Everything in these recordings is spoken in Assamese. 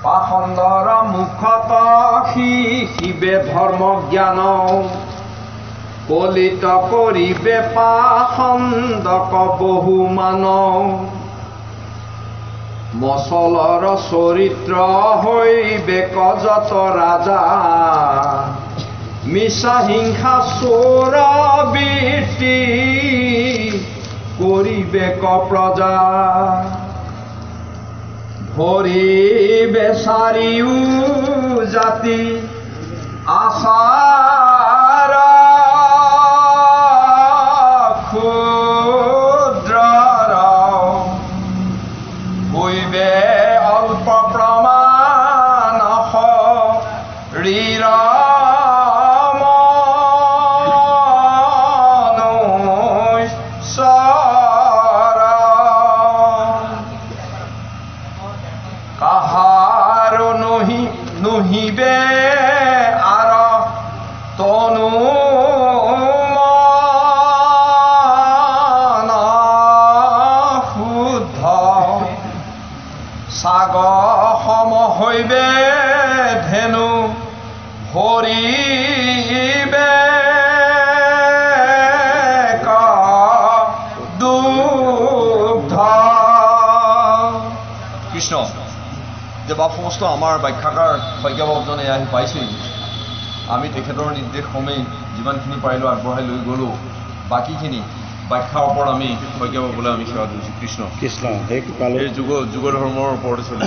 পাখণ্ডৰ মুখত শিৱে ধৰ্ম জ্ঞান কলিত কৰিবে পাখণ্ডক বহুমান মচলৰ চৰিত্ৰ হৈবে কজত ৰাজা মিছা হিংসা চোৰ বৃত্তি কৰিবে ক প্ৰজা ভৰিবে চাৰিও জাতি আচাৰ ক্ষুদ্ৰ হৈবে অল্প প্ৰমাণ শৰীৰ নহিবে আৰ তনু মন শুদ্ধ সাগ সম হৈবে ধেনু ভৰিবে দুগ্ধ। কৃষ্ণ যে বাপ সমস্ত আমাৰ ব্যাখ্যাকাৰ শইকীয়াবাবুজনে আহি পাইছেহি আমি তেখেতৰ নিৰ্দেশ ক্ৰমেই যিমানখিনি পাৰিলোঁ আগবঢ়াই লৈ গ'লোঁ বাকীখিনি ব্যাখ্যাৰ ওপৰত আমি শইকীয়াবাবুলৈ আমি সেৱা দিছোঁ। কৃষ্ণ কৃষ্ণ এই যুগ ধৰ্মৰ ওপৰতে চলি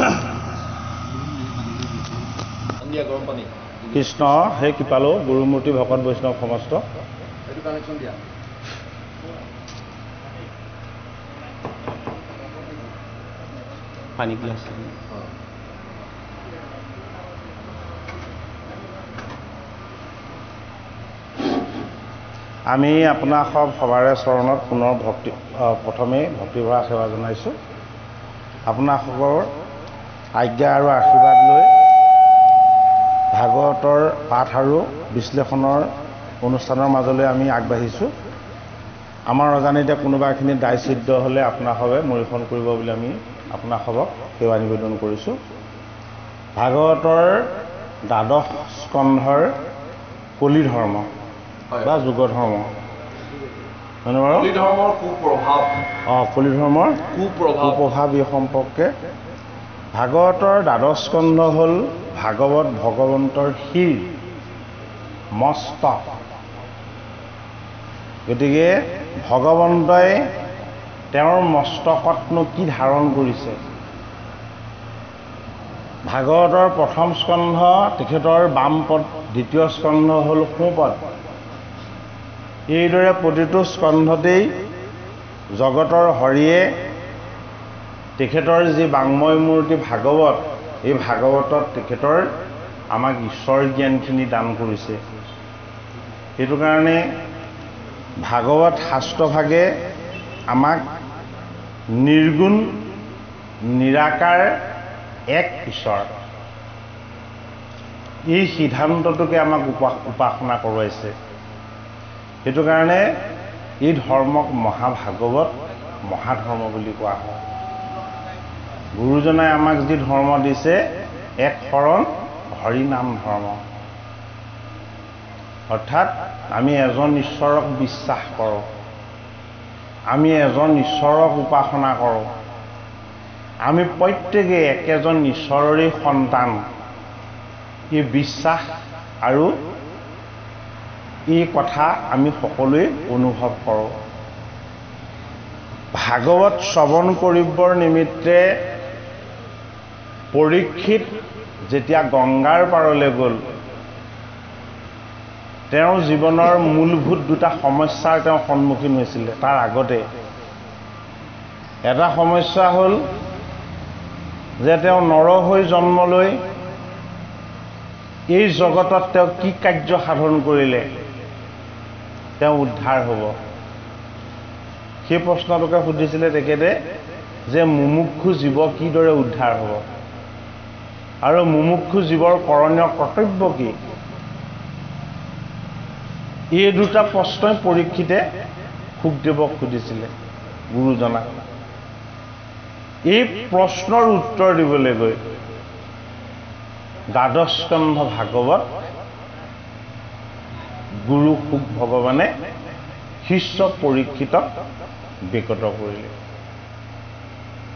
গৰম পানী কৃষ্ণ হে কৃপালো গুৰুমূৰ্তি ভকত বৈষ্ণৱ সমস্ত এইটো কানেকশ্যন দিয়া পানী গিলাচ আমি আপোনাৰ সবাৰে চৰণত পুনৰ প্ৰথমেই ভক্তিভৰা সেৱা জনাইছোঁ। আপোনালোকৰ আজ্ঞা আৰু আশীৰ্বাদ লৈ ভাগৱতৰ পাঠ আৰু বিশ্লেষণৰ অনুষ্ঠানৰ মাজলৈ আমি আগবাঢ়িছোঁ। আমাৰ অজানিতে কোনোবাখিনি দায়চিদ্ধ হ'লে আপোনাসৱে মৰিখন কৰিব বুলি আমি আপোনাসৱক সেৱা নিবেদন কৰিছোঁ। ভাগৱতৰ দ্বাদশ স্কন্ধৰ কলি ধৰ্ম বা যুগ ধৰ্ম হয়নে বাৰু? কলি ধৰ্মৰ কুপ্ৰভাৱ কলি ধৰ্মৰ কুপ্ৰভাৱ এই সম্পৰ্কে ভাগৱতৰ দ্বাদশ স্কন্ধ হ'ল ভাগৱত ভগৱন্তৰ শিৰ মস্তক। গতিকে ভগৱন্তই তেওঁৰ মস্তকতনো কি ধাৰণ কৰিছে? ভাগৱতৰ প্ৰথম স্কন্ধ তেখেতৰ বাম পদ, দ্বিতীয় স্কন্ধ হ'ল সোঁপদ। এইদৰে প্ৰতিটো স্কন্ধতেই জগতৰ হৰিয়ে তেখেতৰ যি বাংময় মূৰ্তি ভাগৱত, এই ভাগৱতত তেখেতৰ আমাক ঈশ্বৰ জ্ঞানখিনি দান কৰিছে। সেইটো কাৰণে ভাগৱত শাস্ত্ৰভাগে আমাক নিৰ্গুণ নিৰাকাৰ এক ঈশ্বৰ এই সিদ্ধান্তটোকে আমাক উপাসনা কৰোৱাইছে। সেইটো কাৰণে এই ধৰ্মক মহাভাগৱত মহাধৰ্ম বুলি কোৱা হয়। গুৰুজনাই আমাক যি ধৰ্ম দিছে এক শৰণ হৰিনাম ধৰ্ম, অৰ্থাৎ আমি এজন ঈশ্বৰক বিশ্বাস কৰোঁ, আমি এজন ঈশ্বৰক উপাসনা কৰোঁ, আমি প্ৰত্যেকে একেজন ঈশ্বৰৰে সন্তান। এই বিশ্বাস আৰু এই কথা আমি সকলোৱে অনুভৱ কৰোঁ। ভাগৱত শ্ৰৱণ কৰিবৰ নিমিত্তে পৰীক্ষিত যেতিয়া গংগাৰ পাৰলৈ গ'ল, তেওঁৰ জীৱনৰ মূলভূত দুটা সমস্যাৰ তেওঁ সন্মুখীন হৈছিলে। তাৰ আগতে এটা সমস্যা হ'ল যে তেওঁ নৰ হৈ জন্ম লৈ এই জগতত তেওঁ কি কাৰ্য সাধন কৰিলে তেওঁ উদ্ধাৰ হ'ব, সেই প্ৰশ্নটোকে সুধিছিলে তেখেতে যে মুমুক্ষু জীৱ কিদৰে উদ্ধাৰ হ'ব আৰু মুমুক্ষু জীৱৰ কৰণীয় কৰ্তব্য কি? এই দুটা প্ৰশ্নই পৰীক্ষিতে শুকদেৱক সুধিছিলে গুৰুজনাক। এই প্ৰশ্নৰ উত্তৰ দিবলৈ গৈ দ্বাদশ স্কন্ধ ভাগৱত গুৰু শুক ভগৱানে শিষ্য পৰীক্ষিতক বিকত কৰিলে।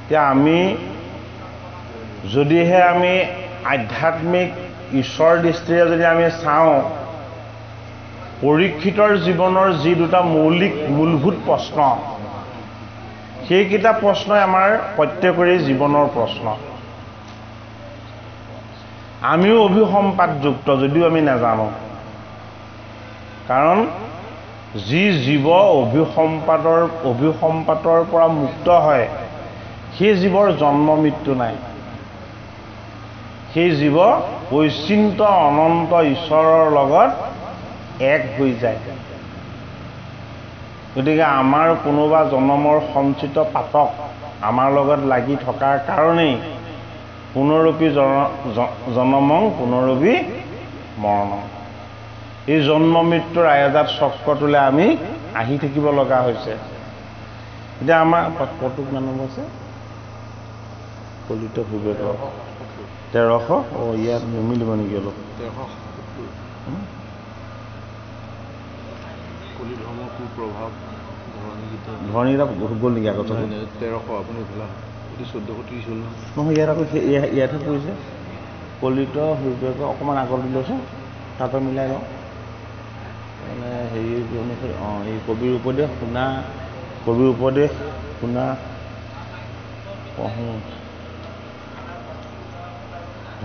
এতিয়া আমি যদিহে আমি আধ্যাত্মিক ঈশ্বৰ দৃষ্টিৰে যদি আমি চাওঁ, পৰীক্ষিতৰ জীৱনৰ যি দুটা মূলভূত প্ৰশ্ন, সেইকেইটা প্ৰশ্নই আমাৰ প্ৰত্যেকৰে জীৱনৰ প্ৰশ্ন। আমিও অভিসম্পাদযুক্ত যদিও আমি নাজানো, কাৰণ যি জীৱ অভিসম্পাতৰ পৰা মুক্ত হয়, সেই জীৱৰ জন্ম মৃত্যু নাই। সেই জীৱ অচিন্ত অনন্ত ঈশ্বৰৰ লগত এক হৈ যায়। গতিকে আমাৰ কোনোবা জন্মৰ সঞ্চিত পাতক আমাৰ লগত লাগি থকাৰ কাৰণেই পুনৰপি জনমং পুনৰপি মৰণং, এই জন্ম মৃত্যুৰ আয়াজাত চক্ৰটোলৈ আমি আহি থাকিব লগা হৈছে। এতিয়া আমাৰ কৌতুক মানুহ আছে কলিত ভূপেশ 1300। ইয়াত নিমিলিব নেকি অলপ? ধৰণীকেইটা গ'ল নেকি আগত? 1300 আপুনি ভুলা 1430 হ'ল নহয়, ইয়াত আকৌ ইয়াতহে পৰিছে কলিত ভূপেশ অকণমান আগত লৈছে, তাতো মিলাই লওঁ মানে হেৰি অনুসৰি। এই কবিৰ উপদেশ শুনা পঢ়োঁ।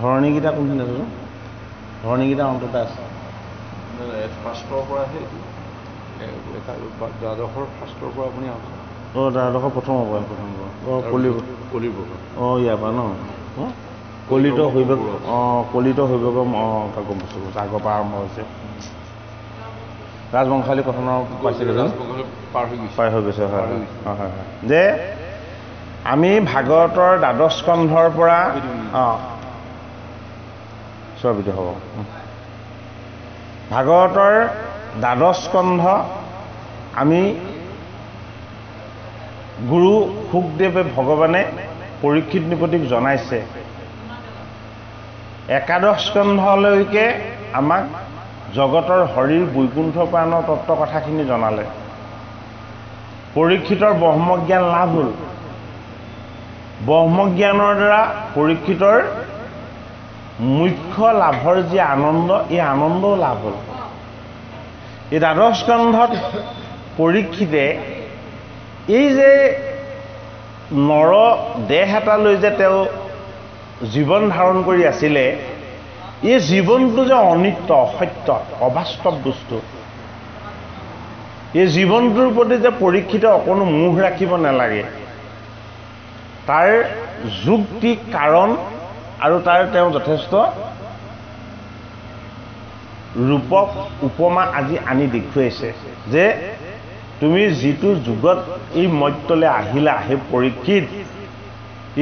ধৰণীকেইটা কোনখিনি আছে? ধৰণীকেইটা অন্তত আছে ফাৰ্ষ্টৰ পৰা দ্বাদশৰ ফাৰ্ষ্টৰ পৰা আপুনি আহক। দ্বাদশৰ প্ৰথমৰ পৰা কলিৰ ইয়াৰ পৰা ন? কলিত ভূপেশ কলিত ভূপেশৰ গম পাইছোঁ, আগৰ পৰা আৰম্ভ হৈছে। ৰাজবংশালী কথনৰ পাইছিলে পাৰ হৈ গৈছে। হয় হয়। যে আমি ভাগৱতৰ দ্বাদশ স্কন্ধৰ পৰা স্বৰবিধি হ'ব। ভাগৱতৰ দ্বাদশ স্কন্ধ আমি গুৰু শুকদেৱে ভগৱানে পৰীক্ষিত নৃপতিক জনাইছে। একাদশ স্কন্ধলৈকে আমাক জগতৰ হৰিৰ বৈকুণ্ঠ প্ৰাণৰ তত্ত্ব কথাখিনি জনালে। পৰীক্ষিতৰ ব্ৰহ্মজ্ঞান লাভ হ'ল। ব্ৰহ্মজ্ঞানৰ দ্বাৰা পৰীক্ষিতৰ মুখ্য লাভৰ যি আনন্দ, এই আনন্দও লাভ হ'ল। এই দ্বাদশ স্কন্ধত পৰীক্ষিতে এই যে নৰ দেহ এটা লৈ যে তেওঁ জীৱন ধাৰণ কৰি আছিলে, এই জীৱনটো যে অনিত্য, অসত্য, অবাস্তৱ বস্তু, এই জীৱনটোৰ প্ৰতি যে পৰীক্ষিতে অকণো মোহ ৰাখিব নালাগে, তাৰ যুক্তি কাৰণ আৰু তাৰ তেওঁ যথেষ্ট ৰূপক উপমা আজি আনি দেখুৱাইছে যে তুমি যিটো যুগত এই মৰ্ত্যলৈ আহিলা, সেই পৰীক্ষিত,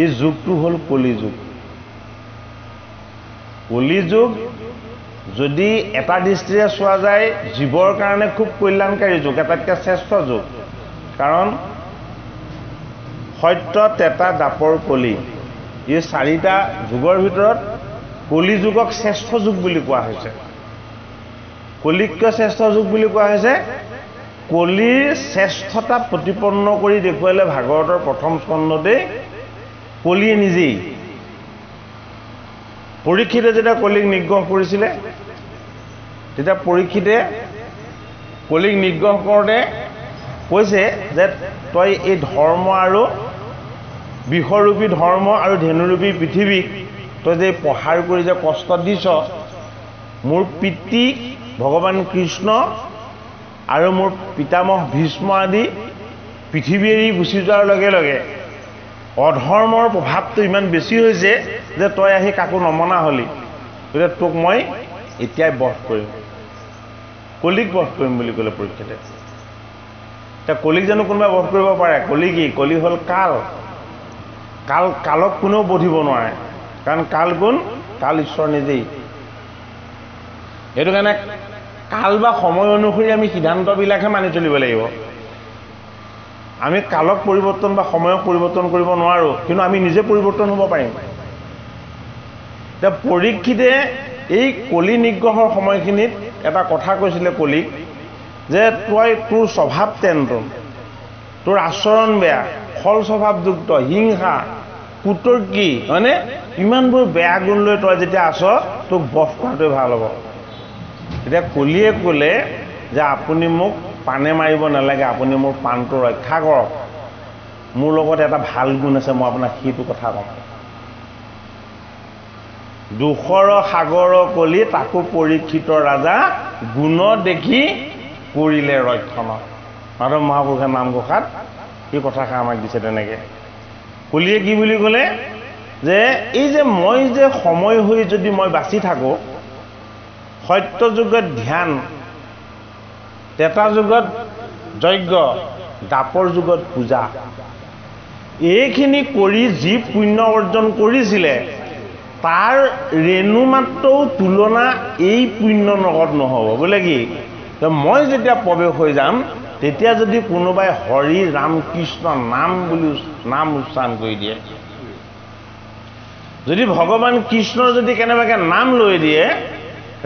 এই যুগটো হ'ল কলিযুগ। কলিযুগ যদি এটা দৃষ্টিৰে চোৱা যায় জীৱৰ কাৰণে খুব কল্যাণকাৰী যুগ, এটাতকৈ শ্ৰেষ্ঠ যুগ। কাৰণ সত্য, ত্ৰেতা, দ্বাপৰ, কলি, এই চাৰিটা যুগৰ ভিতৰত কলিযুগক শ্ৰেষ্ঠ যুগ বুলি কোৱা হৈছে। কলিতকৈ শ্ৰেষ্ঠ যুগ বুলি কোৱা হৈছে। কলিৰ শ্ৰেষ্ঠতা প্ৰতিপন্ন কৰি দেখুৱালে ভাগৱতৰ প্ৰথম স্কন্ধতেই কলিয়ে নিজেই। পৰীক্ষিতে যেতিয়া কলিক নিগ্ৰহ কৰিছিলে, তেতিয়া পৰীক্ষিতে কলিক নিগ্ৰহ কৰোঁতে কৈছে যে তই এই ধৰ্ম আৰু বিষৰূপী ধৰ্ম আৰু ধেনুৰূপী পৃথিৱীক তই যে প্ৰহাৰ কৰি যে কষ্ট দিছ, মোৰ পিতৃ ভগৱান কৃষ্ণ আৰু মোৰ পিতামহ ভীষ্ম আদি পৃথিৱী এৰি গুচি যোৱাৰ লগে লগে অধৰ্মৰ প্ৰভাৱটো ইমান বেছি হৈছে যে তই আহি কাকো নমনা হলি, গতিকে তোক মই এতিয়াই বধ কৰিম, কলিক বধ কৰিম বুলি ক'লে পৰীক্ষিতে। এতিয়া কলিক জানো কোনোবাই বধ কৰিব পাৰে? কলি কি? কলি হ'ল কাল। কালক কোনেও বধিব নোৱাৰে, কাৰণ কাল কোন? কাল ঈশ্বৰ নিজেই। সেইটো কাৰণে কাল বা সময় অনুসৰি আমি সিদ্ধান্তবিলাকহে মানি চলিব লাগিব। আমি কালক পৰিৱৰ্তন বা সময়ক পৰিৱৰ্তন কৰিব নোৱাৰোঁ, কিন্তু আমি নিজে পৰিৱৰ্তন হ'ব পাৰিম। এতিয়া পৰীক্ষিতে এই কলি নিগ্ৰহৰ সময়খিনিত এটা কথা কৈছিলে কলিক যে তই তোৰ স্বভাৱ তেন্তে তোৰ আচৰণ বেয়া খল স্বভাৱযুক্ত হিংসা কুতৰ্কী হয়নে ইমানবোৰ বেয়া গুণ লৈ তই যেতিয়া আছ তোক বধ কৰাটোৱে ভাল হ'ব এতিয়া কলিয়ে ক'লে যে আপুনি মোক পানে মাৰিব নালাগে আপুনি মোৰ পাণটো ৰক্ষা কৰক মোৰ লগত এটা ভাল গুণ আছে মই আপোনাক সেইটো কথা ক'ম দুখৰ সাগৰ কলি তাকো পৰীক্ষিত ৰাজা গুণ দেখি কৰিলে ৰক্ষণ মাধৱ মহাপুৰুষে নামঘোষাত এই কথাষাৰ আমাক দিছে তেনেকে কলিয়ে কি বুলি ক'লে যে এই যে মই যে সময় হৈ যদি মই বাচি থাকোঁ সত্য যুগত ধ্যান তেতা যুগত যজ্ঞ দাপৰ যুগত পূজা এইখিনি কৰি যি পুণ্য অৰ্জন কৰিছিলে তাৰ ৰেণু মাত্ৰও তুলনা এই পুণ্য নগত নহ'ব বোলে কি মই যেতিয়া প্ৰৱেশ হৈ যাম তেতিয়া যদি কোনোবাই হৰি ৰাম কৃষ্ণ নাম বুলি নাম উচ্চাৰণ কৰি দিয়ে যদি ভগৱান কৃষ্ণৰ যদি কেনেবাকৈ নাম লৈ দিয়ে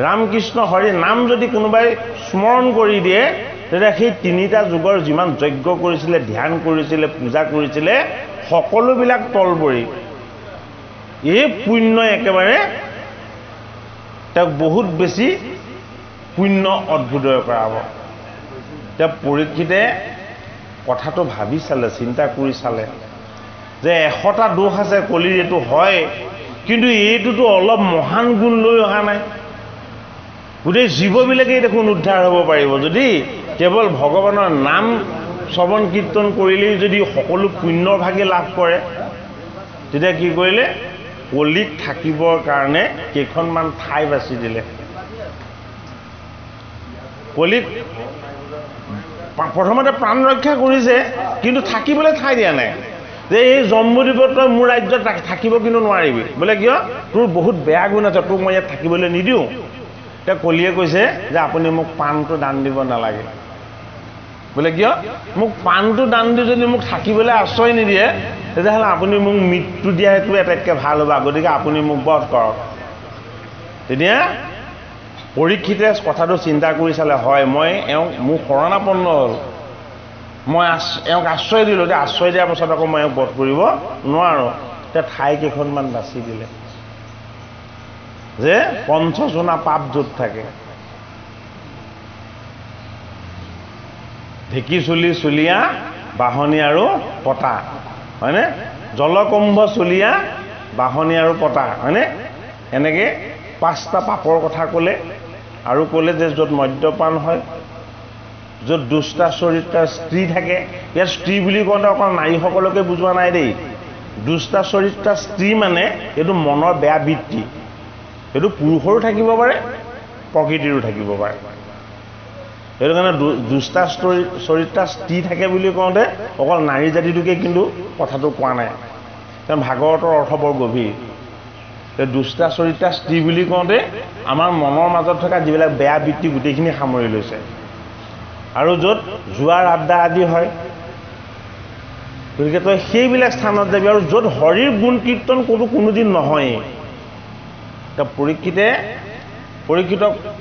ৰাম কৃষ্ণ হৰি নাম যদি কোনোবাই স্মৰণ কৰি দিয়ে তেতিয়া সেই তিনিটা যুগৰ যিমান যজ্ঞ কৰিছিলে ধ্যান কৰিছিলে পূজা কৰিছিলে সকলোবিলাক তল পৰি এই পুণ্য একেবাৰে তেওঁক বহুত বেছি পুণ্য অদ্ভুতয় কৰাব এতিয়া পৰীক্ষিতে কথাটো ভাবি চালে চিন্তা কৰি চালে যে 100টা দোষ আছে কলিৰ এইটো হয় কিন্তু এইটোতো অলপ মহান গুণ লৈ অহা নাই গোটেই জীৱবিলাকেই দেখোন উদ্ধাৰ হ'ব পাৰিব যদি কেৱল ভগৱানৰ নাম শ্ৰৱণ কীৰ্তন কৰিলেই যদি সকলো পুণ্যৰ ভাগে লাভ কৰে তেতিয়া কি কৰিলে কলিত থাকিবৰ কাৰণে কেইখনমান ঠাই বাছি দিলে কলিত প্ৰথমতে প্ৰাণ ৰক্ষা কৰিছে কিন্তু থাকিবলৈ ঠাই দিয়া নাই যে এই জম্বুদ্বীপত তই মোৰ ৰাজ্যত থাকিব কিন্তু নোৱাৰিবি বোলে কিয় তোৰ বহুত বেয়া গুণ আছে তোক মই ইয়াত থাকিবলৈ নিদিওঁ এতিয়া কলিয়ে কৈছে যে আপুনি মোক পাণটো দান দিব নালাগে বোলে কিয় মোক পাণটো দান দি যদি মোক থাকিবলৈ আশ্ৰয় নিদিয়ে তেতিয়াহ'লে আপুনি মোক মৃত্যু দিয়া সেইটো আটাইতকৈ ভাল হ'ব গতিকে আপুনি মোক বধ কৰক তেতিয়া পৰীক্ষিতে কথাটো চিন্তা কৰি চালে হয় মই এওঁক মোক শৰণাপন্ন হ'ল মই এওঁক আশ্ৰয় দিলোঁ এতিয়া আশ্ৰয় দিয়াৰ পাছত আকৌ মই এওঁক বধ কৰিব নোৱাৰোঁ এতিয়া ঠাই কেইখনমান বাছি দিলে যে পঞ্চজনা পাপ য'ত থাকে ঢেঁকী চুলীয়া বাহনী আৰু পতা হয়নে জলকুম্ভ চুলীয়া বাহনী আৰু পতা হয়নে এনেকৈ 5টা পাপৰ কথা ক'লে আৰু ক'লে যে য'ত মদ্যপান হয় য'ত দুষ্টা চৰিত্ৰৰ স্ত্ৰী থাকে ইয়াত স্ত্ৰী বুলি কওঁতে অকল নাৰীসকলকে বুজোৱা নাই দেই দুষ্টা চৰিত্ৰৰ স্ত্ৰী মানে এইটো মনৰ বেয়া বৃত্তি এইটো পুৰুষৰো থাকিব পাৰে প্ৰকৃতিৰো থাকিব পাৰে সেইটো কাৰণে দুষ্টা চৰিত্ৰৰ স্ত্ৰী থাকে বুলি কওঁতে অকল নাৰী জাতিটোকে কিন্তু কথাটো কোৱা নাই কাৰণ ভাগৱতৰ অৰ্থ বৰ গভীৰ দুষ্টা চৰিত্ৰৰ স্ত্ৰী বুলি কওঁতে আমাৰ মনৰ মাজত থকা যিবিলাক বেয়া বৃত্তি গোটেইখিনি সামৰি লৈছে আৰু য'ত জোৱাৰ আড্ডা আদি হয় গতিকে তই সেইবিলাক স্থানত যাবি আৰু য'ত হৰিৰ গুণ কীৰ্তন কোনোদিন নহয়েই এতিয়া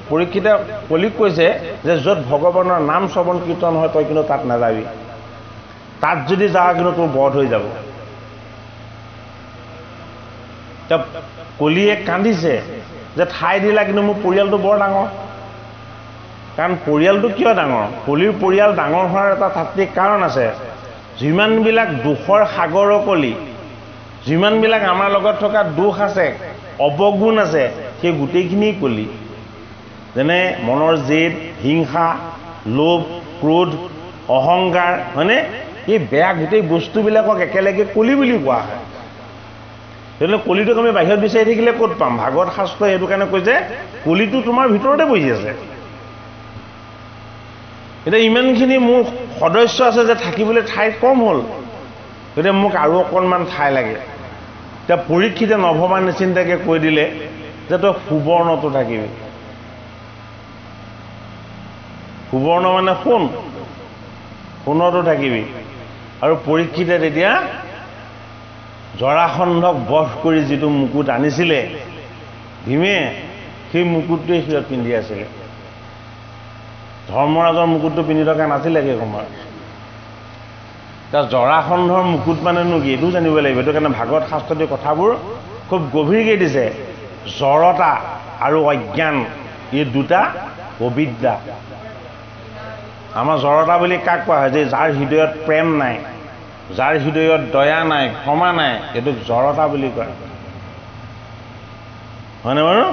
পৰীক্ষিতে কলিক কৈছে যে য'ত ভগৱানৰ নাম শ্ৰৱণ কীৰ্তন হয় তই কিন্তু তাত নাযাবি তাত যদি যাওঁ কিন্তু তোৰ বধ হৈ যাব এতিয়া কলিয়ে কান্দিছে যে ঠাই দিলা কিন্তু মোৰ পৰিয়ালটো বৰ ডাঙৰ কাৰণ পৰিয়ালটো কিয় ডাঙৰ কলিৰ পৰিয়াল ডাঙৰ হোৱাৰ এটা তাত্ত্বিক কাৰণ আছে যিমানবিলাক দুখৰ সাগৰ কলি যিমানবিলাক আমাৰ লগত থকা দুখ আছে অৱগুণ আছে সেই গোটেইখিনি কলি যেনে মনৰ জেদ হিংসা লোভ ক্ৰোধ অহংকাৰ হয়নে এই বেয়া গোটেই বস্তুবিলাকক একেলগে কলি বুলি কোৱা হয় তেতিয়াহ'লে কলিটোক আমি বাহিৰত বিচাৰি থাকিলে ক'ত পাম ভাগৱত শাস্ত্ৰই সেইটো কাৰণে কৈছে কলিটো তোমাৰ ভিতৰতে বহি আছে এতিয়া ইমানখিনি মোৰ সদস্য আছে যে থাকিবলৈ ঠাই কম হ'ল গতিকে মোক আৰু অকণমান ঠাই লাগে এতিয়া পৰীক্ষিতে নভবা নিচিন্তাকৈ কৈ দিলে যে তই সুবৰ্ণটো থাকিবি সুবৰ্ণ মানে সোণতো থাকিবি আৰু পৰীক্ষিতে তেতিয়া জৰাসন্ধক বধ কৰি যিটো মুকুট আনিছিলে ভীমে সেই মুকুটটোৱে শিৰত পিন্ধি আছিলে ধৰ্মৰাজৰ মুকুটটো পিন্ধি থকা নাছিলে সেই সময়ত জৰাসন্ধৰ মুকুট মানেনো কি এইটো জানিব লাগিব এইটো কাৰণে ভাগৱত শাস্ত্ৰতে কথাবোৰ খুব গভীৰকৈ দিছে জড়তা আৰু অজ্ঞান এই দুটা অবিদ্যা আমাৰ জড়তা বুলি কাক কোৱা হয় যে যাৰ হৃদয়ত প্ৰেম নাই যাৰ হৃদয়ত দয়া নাই ক্ষমা নাই এইটোক জড়তা বুলি কয় হয়নে বাৰু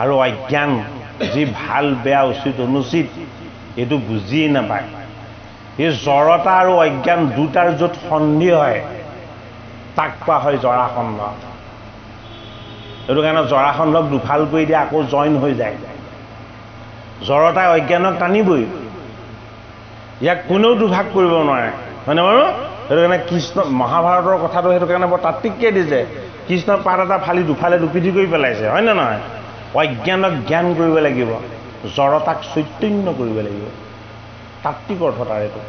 আৰু অজ্ঞান যি ভাল বেয়া উচিত অনুচিত এইটো বুজিয়েই নাপায় এই জড়তা আৰু অজ্ঞান দুটাৰ য'ত সন্ধি হয় তাক কোৱা হয় জৰাসন্ধ এইটো কাৰণে জৰাসন্ধক দুফাল কৰি দিয়ে আকৌ জইন হৈ যায় জড়তাই অজ্ঞানক টানিবই ইয়াক কোনেও দুভাগ কৰিব নোৱাৰে হয়নে বাৰু সেইটো কাৰণে কৃষ্ণ মহাভাৰতৰ কথাটো সেইটো কাৰণে বৰ তাত্ত্বিককৈ দিছে কৃষ্ণৰ পাত এটা ফালি দুফালে দুপিঠি কৰি পেলাইছে হয়নে নহয় অজ্ঞানক জ্ঞান কৰিব লাগিব জড়তাক চৈতন্য কৰিব লাগিব তাত্ত্বিক অৰ্থ তাৰ এইটো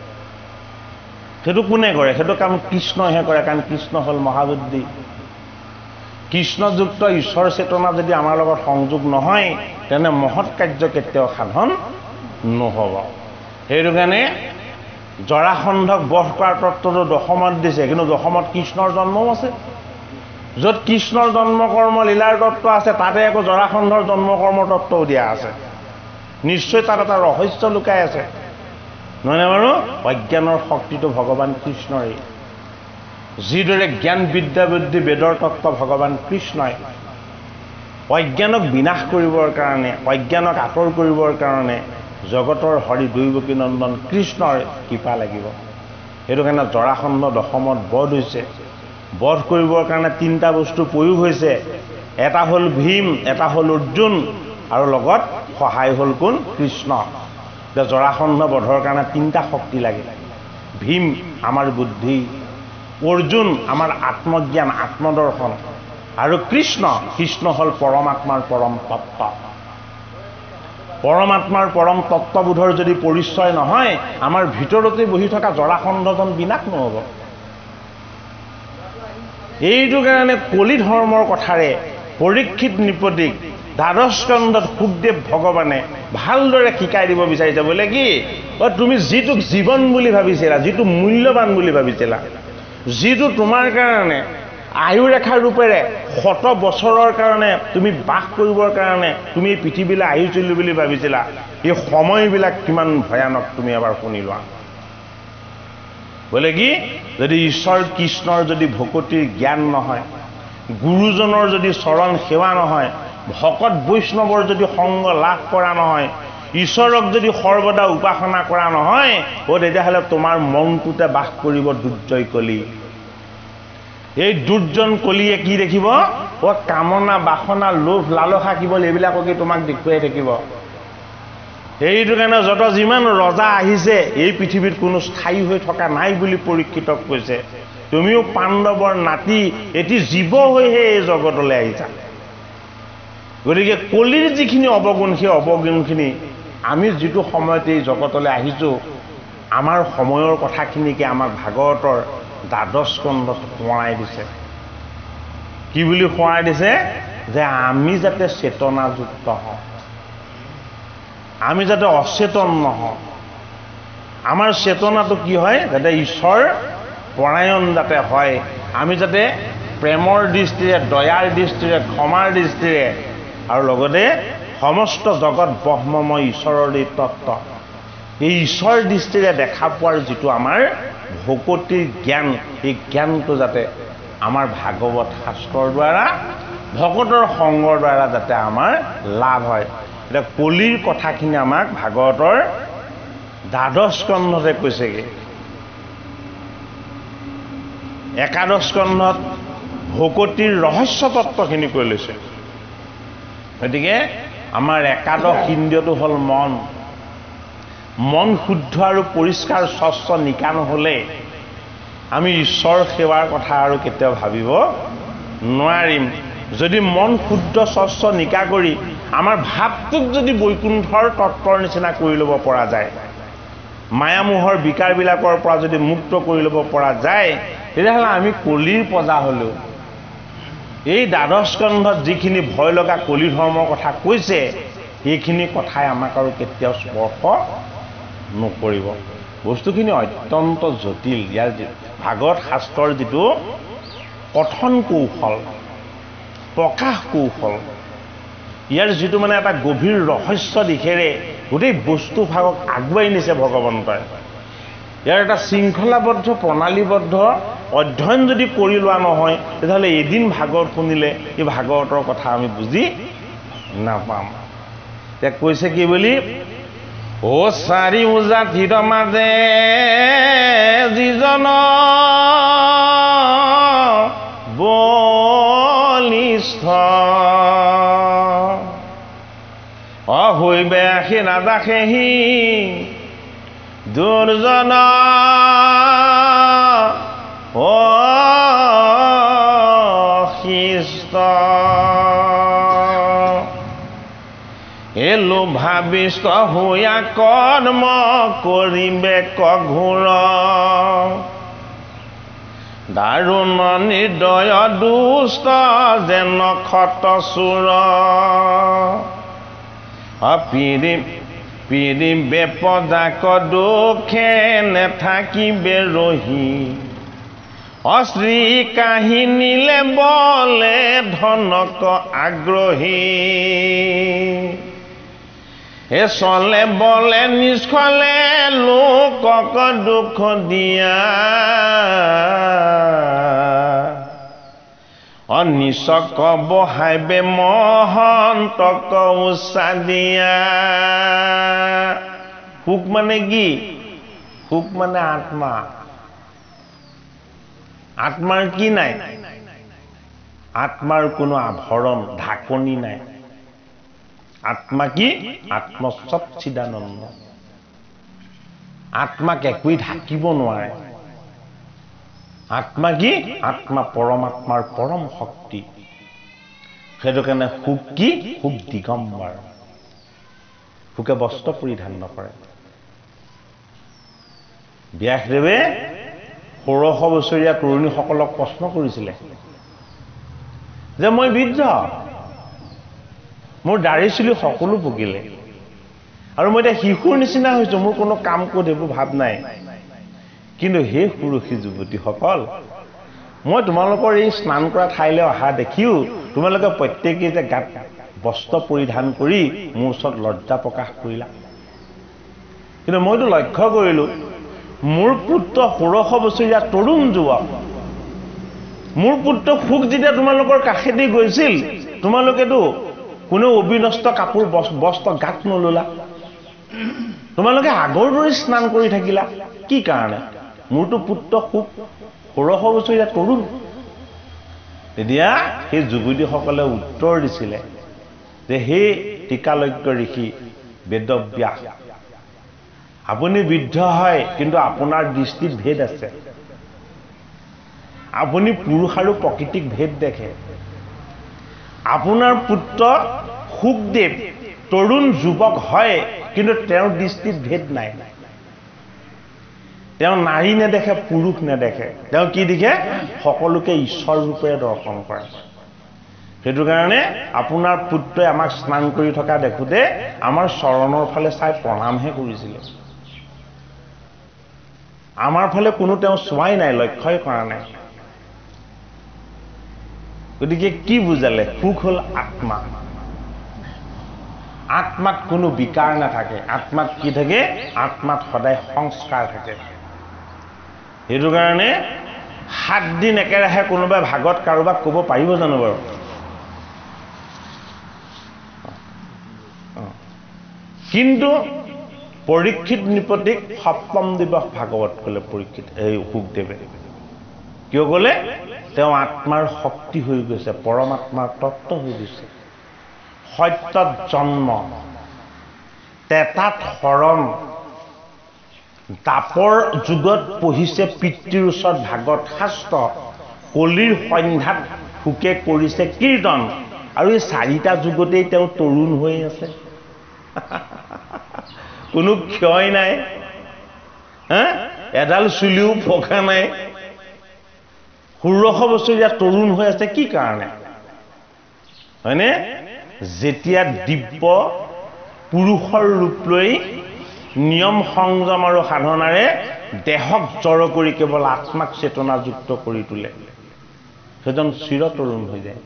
সেইটো কোনে কৰে সেইটো কাম কৃষ্ণহে কৰে কাৰণ কৃষ্ণ হ'ল মহাবুদ্ধি কৃষ্ণযুক্ত ঈশ্বৰ চেতনা যদি আমাৰ লগত সংযোগ নহয় তেনে মহৎ কাৰ্য কেতিয়াও সাধন নহ'ব সেইটো কাৰণে জৰাসন্ধক বধ কৰাৰ তত্ত্বটো দশমত দিছে কিন্তু দশমত কৃষ্ণৰ জন্মও আছে য'ত কৃষ্ণৰ জন্ম কৰ্ম লীলাৰ তত্ত্ব আছে তাতে আকৌ জৰাসন্ধৰ জন্ম কৰ্মৰ তত্ত্বও দিয়া আছে নিশ্চয় তাত এটা ৰহস্য লুকাই আছে নহয়নে বাৰু অজ্ঞানৰ শক্তিটো ভগৱান কৃষ্ণৰেই যিদৰে জ্ঞান বিদ্যা বুদ্ধি বেদৰ তত্ত্ব ভগৱান কৃষ্ণই অজ্ঞানক বিনাশ কৰিবৰ কাৰণে অজ্ঞানক আঁতৰ কৰিবৰ কাৰণে জগতৰ হৰি দৈৱকী নন্দন কৃষ্ণৰ কৃপা লাগিব সেইটো কাৰণে জৰাসন্ধ দশমত বধ হৈছে বধ কৰিবৰ কাৰণে তিনিটা বস্তু প্ৰয়োগ হৈছে এটা হ'ল ভীম এটা হ'ল অৰ্জুন আৰু লগত সহায় হ'ল কোন কৃষ্ণ এতিয়া জৰাসন্ধ বধৰ কাৰণে তিনিটা শক্তি লাগে ভীম আমাৰ বুদ্ধি অৰ্জুন আমাৰ আত্মজ্ঞান আত্মদৰ্শন আৰু কৃষ্ণ হ'ল পৰমাত্মাৰ পৰম তত্ত্ব পৰমাত্মাৰ পৰম তত্ত্ববোধৰ যদি পৰিচয় নহয় আমাৰ ভিতৰতে বহি থকা জৰাসন্ধজন বিনাশ নহ'ব এইটো কাৰণে কলি ধৰ্মৰ কথাৰে পৰীক্ষিত নৃপতিক দ্বাদশ স্কন্ধত শুকদেৱ ভগৱানে ভালদৰে শিকাই দিব বিচাৰিছে বোলে কি তুমি যিটোক জীৱন বুলি ভাবিছিলা যিটো মূল্যৱান বুলি ভাবিছিলা যিটো তোমাৰ কাৰণে আয়ুৰেখা ৰূপেৰে 100 বছৰৰ কাৰণে তুমি বাস কৰিবৰ কাৰণে তুমি এই পৃথিৱীলৈ আহিছিলো বুলি ভাবিছিলা এই সময়বিলাক কিমান ভয়ানক তুমি এবাৰ শুনি লোৱা বোলে কি যদি ঈশ্বৰ কৃষ্ণৰ যদি ভকতিৰ জ্ঞান নহয় গুৰুজনৰ যদি চৰণ সেৱা নহয় ভকত বৈষ্ণৱৰ যদি সংগ লাভ কৰা নহয় ঈশ্বৰক যদি সৰ্বদা উপাসনা কৰা নহয় তেতিয়াহ'লে তোমাৰ মনটোতে বাস কৰিব দুৰ্জয় কলি এই দুৰ্জন কলিয়ে কি দেখিব কামনা বাসনা লোভ লালসা কেৱল এইবিলাককে তোমাক দেখুৱাই থাকিব এইটো কাৰণে যত যিমান ৰজা আহিছে এই পৃথিৱীত কোনো স্থায়ী হৈ থকা নাই বুলি পৰীক্ষিতক কৈছে তুমিও পাণ্ডৱৰ নাতি এটি জীৱ হৈহে এই জগতলৈ আহিছা গতিকে কলিৰ যিখিনি অৱগুণ সেই অৱগুণখিনি আমি যিটো সময়ত এই জগতলৈ আহিছোঁ আমাৰ সময়ৰ কথাখিনিকে আমাক ভাগৱতৰ দ্বাদশ স্কন্ধত সোঁৱৰাই দিছে কি বুলি সোঁৱৰাই দিছে যে আমি যাতে চেতনাযুক্ত হওঁ আমি যাতে অচেতন নহওঁ আমাৰ চেতনাটো কি হয় যাতে ঈশ্বৰ পৰায়ণ যাতে হয় আমি যাতে প্ৰেমৰ দৃষ্টিৰে দয়াৰ দৃষ্টিৰে ক্ষমাৰ দৃষ্টিৰে আৰু লগতে সমস্ত জগত ব্ৰহ্মময় ঈশ্বৰৰ এই তত্ত্ব এই ঈশ্বৰ দৃষ্টিৰে দেখা পোৱাৰ যিটো আমাৰ ভকতিৰ জ্ঞান এই জ্ঞানটো যাতে আমাৰ ভাগৱত শাস্ত্ৰৰ দ্বাৰা ভকতৰ সংগৰ দ্বাৰা যাতে আমাৰ লাভ হয় এটা কলিৰ কথাখিনি আমাক ভাগৱতৰ দ্বাদশ স্কন্ধতে কৈছেগে একাদশ স্কন্ধত ভকতিৰ ৰহস্য তত্ত্বখিনি কৈ লৈছে গতিকে আমাৰ একাদশ ইন্দ্ৰিয়টো হ'ল মন শুদ্ধ আৰু পৰিষ্কাৰ স্বচ্ছ নিকা নহ'লে আমি ঈশ্বৰ সেৱাৰ কথা আৰু কেতিয়াও ভাবিব নোৱাৰিম যদি মন শুদ্ধ স্বচ্ছ নিকা কৰি আমাৰ ভাৱটোক যদি বৈকুণ্ঠৰ তত্ত্বৰ নিচিনা কৰি ল'ব পৰা যায় মায়ামোহৰ বিকাৰবিলাকৰ পৰা যদি মুক্ত কৰি ল'ব পৰা যায় তেতিয়াহ'লে আমি কলিৰ প্ৰজা হ'লেও এই দ্বাদশ স্কন্ধত যিখিনি ভয় লগা কলি ধৰ্মৰ কথা কৈছে সেইখিনি কথাই আমাক আৰু কেতিয়াও স্পৰ্শ নকৰিব। বস্তুখিনি অত্যন্ত জটিল। ইয়াৰ ভাগৱত শাস্ত্ৰৰ যিটো কথন কৌশল, প্ৰকাশ কৌশল, ইয়াৰ যিটো মানে এটা গভীৰ ৰহস্য দিশেৰে গোটেই বস্তুভাগক আগুৱাই নিছে ভগৱন্তই। ইয়াৰ এটা শৃংখলাবদ্ধ প্ৰণালীবদ্ধ অধ্যয়ন যদি কৰি লোৱা নহয় তেতিয়াহ'লে এদিন ভাগৱত শুনিলে এই ভাগৱতৰ কথা আমি বুজি নাপাম। এতিয়া কৈছে কি বুলি, অ চাৰি জাতিৰ মাজে যিজন বলিষ্ঠ অহৈবে আশী নাদাসেহি দুৰ্জন অশিষ্ট এ লোভাবিষ্ট হৈয়া কৰ্ম কৰিবে কঘোৰ দাৰুণ নিৰ্দয় দুষ্ট যেন ক্ষত চোৰ পিৰিবে পদাক দুখে নেথাকিবে ৰহি অশ্ৰী কাহিনীলে বলে ধনক আগ্ৰহী এ চলে বলে নিষ্ফলে লোকক দুখ দিয়া অনিচক বহাইবে মহন্তক উচা দিয়া। সুখ মানে কি? সুখ মানে আত্মা। আত্মাৰ কি নাই? আত্মাৰ কোনো আভৰণ ঢাকনি নাই। আত্মা কি? আত্মসচ্চিদানন্দ। আত্মাক একোৱেই ঢাকিব নোৱাৰে। আত্মা কি? আত্মা পৰমাত্মাৰ পৰম শক্তি। সেইটো কাৰণে সুখ কি? সুখ দিগম্বৰ। সুখে বস্ত্ৰ পৰিধান নকৰে। ব্যাসদেৱে 1600 বছৰীয়া তৰুণীসকলক প্ৰশ্ন কৰিছিলে যে মই বৃদ্ধ, মোৰ দাঢ়ি চুলি সকলো পকিলে আৰু মই এতিয়া শিশুৰ নিচিনা হৈছো, মোৰ কোনো কাম ক'ত এইবোৰ ভাৱ নাই, কিন্তু হে সুৰসী যুৱতীসকল, মই তোমালোকৰ এই স্নান কৰা ঠাইলৈ অহা দেখিও তোমালোকে প্ৰত্যেকেই যে গাত বস্ত্ৰ পৰিধান কৰি মোৰ ওচৰত লজ্জা প্ৰকাশ কৰিলা। কিন্তু মইতো লক্ষ্য কৰিলো মোৰ পুত্ৰ 1600 বছৰীয়া তৰুণ যুৱক, মোৰ পুত্ৰ সুখ যেতিয়া তোমালোকৰ কাষেদি গৈছিল তোমালোকেতো কোনো অবিনষ্ট কাপোৰ বস্ত্ৰ গাত নললা, তোমালোকে আগৰ দৰে স্নান কৰি থাকিলা। কি কাৰণে? মোৰতো পুত্ৰ সুখ 1600 বছৰীয়া তৰুণ। তেতিয়া সেই যুৱতীসকলে উত্তৰ দিছিলে যে হে টিকালজ্ঞ ঋষি বেদব্যাস, আপুনি বৃদ্ধ হয় কিন্তু আপোনাৰ দৃষ্টিত ভেদ আছে। আপুনি পুৰুষ আৰু প্ৰকৃতিক ভেদ দেখে। আপোনাৰ পুত্ৰ সুখদেৱ তৰুণ যুৱক হয় কিন্তু তেওঁৰ দৃষ্টিত ভেদ নাই। তেওঁ নাৰী নেদেখে, পুৰুষ নেদেখে, তেওঁ কি দেখে? সকলোকে ঈশ্বৰ ৰূপেৰে দৰ্শন কৰে। সেইটো কাৰণে আপোনাৰ পুত্ৰই আমাক স্নান কৰি থকা দেখোঁতে আমাৰ চৰণৰ ফালে চাই প্ৰণামহে কৰিছিলে। আমাৰ ফালে কোনো তেওঁ চোৱাই নাই, লক্ষ্যই কৰা নাই। গতিকে কি বুজালে? সুখ হ'ল আত্মা। আত্মাত কোনো বিকাৰ নাথাকে। আত্মাত কি থাকে? আত্মাত সদায় সংস্কাৰ থাকে। সেইটো কাৰণে 7 দিন একেৰাহে কোনোবাই ভাগত কাৰোবাক ক'ব পাৰিব জানো বাৰু? কিন্তু পৰীক্ষিত নৃপতিক 7ম দিৱস ভাগৱত ক'লে পৰীক্ষিত সুখদেৱে। কিয় ক'লে? তেওঁ আত্মাৰ শক্তি হৈ গৈছে, পৰমাত্মাৰ তত্ত্ব হৈ গৈছে। সত্যত জন্ম, তেতাত শৰণ, দাপৰ যুগত পঢ়িছে পিতৃৰ ওচৰত ভাগৱত শাস্ত্ৰ, কলিৰ সন্ধ্যাত সুখে কৰিছে কীৰ্তন, আৰু এই 4টা যুগতেই তেওঁ তৰুণ হৈ আছে। কোনো ক্ষয় নাই, এডাল চুলিও পকা নাই, 1600 বছৰীয়া তৰুণ হৈ আছে। কি কাৰণে? হয়নে? যেতিয়া দিব্য পুৰুষৰ ৰূপ লৈ নিয়ম সংযম আৰু সাধনাৰে দেহক জড় কৰি কেৱল আত্মাক চেতনাযুক্ত কৰি তোলে, সেইজন চিৰতৰুণ হৈ যায়।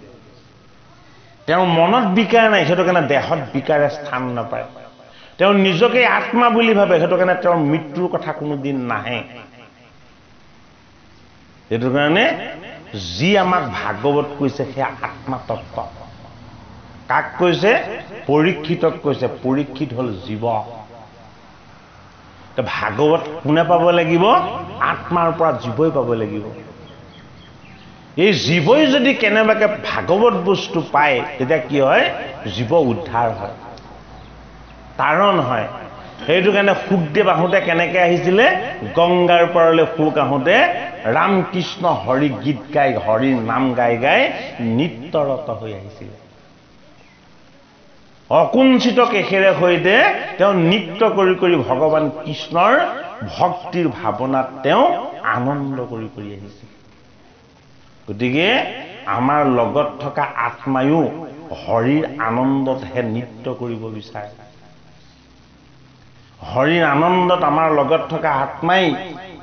তেওঁৰ মনত বিকাৰ নাই, সেইটো কাৰণে দেহত বিকাৰে স্থান নাপায়। তেওঁ নিজকে আত্মা বুলি ভাবে, সেইটো কাৰণে তেওঁৰ মৃত্যুৰ কথা কোনোদিন নাহে। সেইটো কাৰণে যি আমাক ভাগৱত কৈছে সেয়া আত্মাতত্ত্ব। কাক কৈছে? পৰীক্ষিতক কৈছে। পৰীক্ষিত হ'ল জীৱ। ভাগৱত কোনে পাব লাগিব? আত্মাৰ পৰা জীৱই পাব লাগিব। এই জীৱই যদি কেনেবাকে ভাগৱত বস্তু পায়, তেতিয়া কি হয়? জীৱ উদ্ধাৰ হয়, তাৰণ হয়। সেইটো কাৰণে সুখদেৱ আহোঁতে কেনেকে আহিছিলে? গংগাৰ পাৰলৈ সুখ আহোঁতে ৰামকৃষ্ণ হৰি গীত গাই, হৰিৰ নাম গাই গাই নিত্যৰত হৈ আহিছিলে। অকুঞ্চিত কেশেৰে সৈতে তেওঁ নৃত্য কৰি কৰি ভগৱান কৃষ্ণৰ ভক্তিৰ ভাৱনাত তেওঁ আনন্দ কৰি কৰি আহিছিল। গতিকে আমাৰ লগত থকা আত্মায়ো হৰিৰ আনন্দতহে নৃত্য কৰিব বিচাৰে। হৰিৰ আনন্দত আমাৰ লগত থকা আত্মাই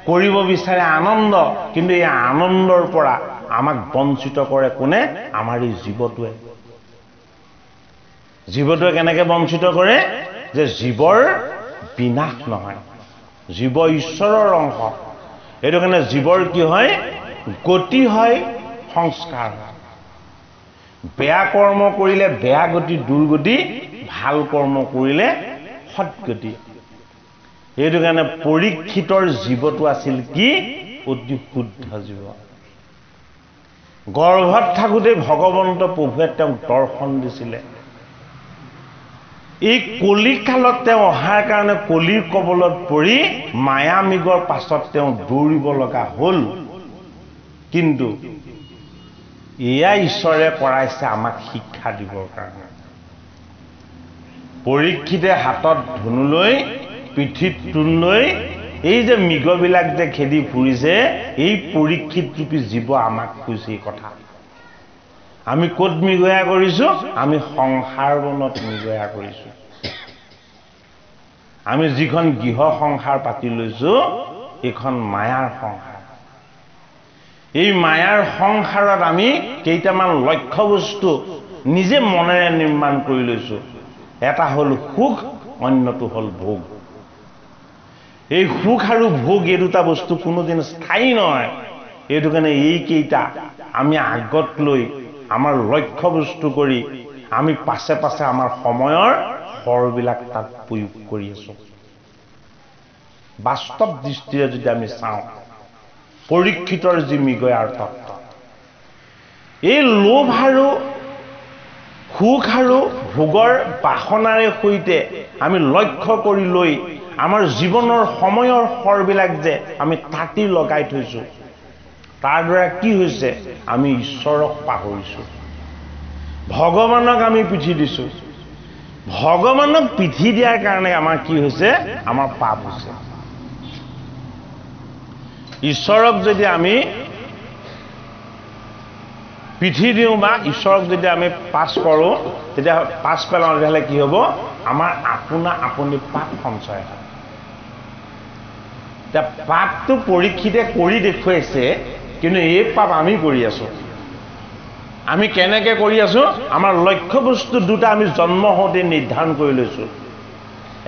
কৰিব বিচাৰে আনন্দ, কিন্তু এই আনন্দৰ পৰা আমাক বঞ্চিত কৰে কোনে? আমাৰ এই জীৱটোৱে। জীৱটোৱে কেনেকে বঞ্চিত কৰে? যে জীৱৰ বিনাশ নহয়, জীৱ ঈশ্বৰৰ অংশ। এইটো কাৰণে জীৱৰ কি হয়? গতি হয়, সংস্কাৰ হয়। বেয়া কৰ্ম কৰিলে বেয়া গতি, দুৰ্গতি, ভাল কৰ্ম কৰিলে সৎগতি। সেইটো কাৰণে পৰীক্ষিতৰ জীৱটো আছিল কি? অতি শুদ্ধ জীৱ। গৰ্ভত থাকোঁতে ভগৱন্ত প্ৰভুৱে তেওঁক দৰ্শন দিছিলে। এই কলিকালত তেওঁ অহাৰ কাৰণে কলিৰ কবলত পৰি মায়ামিগৰ পাছত তেওঁ দৌৰিব লগা হ'ল। কিন্তু এয়া ঈশ্বৰে কৰাইছে আমাক শিক্ষা দিবৰ কাৰণে। পৰীক্ষিতে হাতত ধনু লৈ, পিঠিত তোন লৈ এই যে মৃগবিলাক যে খেদি ফুৰিছে, এই পৰীক্ষিত ৰূপী জীৱ আমাক কৈছে এই কথা। আমি ক'ত মৃগয়া কৰিছো? আমি সংসাৰ বনত মৃগয়া কৰিছো। আমি যিখন গৃহ সংসাৰ পাতি লৈছো, এইখন মায়াৰ সংসাৰ। এই মায়াৰ সংসাৰত আমি কেইটামান লক্ষ্য বস্তু নিজে মনেৰে নিৰ্মাণ কৰি লৈছো। এটা হ'ল সুখ, অন্যটো হ'ল ভোগ। এই সুখ আৰু ভোগ এই দুটা বস্তু কোনোদিন স্থায়ী নহয়। এইটো কাৰণে এইকেইটা আমি আগত লৈ আমাৰ লক্ষ্য বস্তু কৰি আমি পাছে পাছে আমাৰ সময়ৰ সৰবিলাক তাত প্ৰয়োগ কৰি আছো। বাস্তৱ দৃষ্টিৰে যদি আমি চাওঁ, পৰীক্ষিতৰ যি মৃগয়াৰ তত্ত্ব, এই লোভ আৰু সুখ আৰু ভোগৰ বাসনাৰে সৈতে আমি লক্ষ্য কৰি লৈ আমাৰ জীৱনৰ সময়ৰ সৰবিলাক যে আমি তাঁতি লগাই থৈছো, তাৰ দ্বাৰা কি হৈছে? আমি ঈশ্বৰক পাহৰিছো, ভগৱানক আমি পিঠি দিছো। ভগৱানক পিঠি দিয়াৰ কাৰণে আমাৰ কি হৈছে? আমাৰ পাপ হৈছে। ঈশ্বৰক যদি আমি পিঠি দিওঁ বা ঈশ্বৰক যদি আমি পাছ কৰোঁ, তেতিয়া পাছ পেলাওঁ, তেতিয়াহ'লে কি হ'ব? আমাৰ আপোনা আপুনি পাপ সঞ্চয় হয়। এতিয়া পাপটো পৰীক্ষিতে কৰি দেখুৱাইছে, কিন্তু এই পাপ আমি কৰি আছো। আমি কেনেকে কৰি আছো? আমাৰ লক্ষ্য বস্তু দুটা আমি জন্ম হওঁতে নিৰ্ধাৰণ কৰি লৈছো।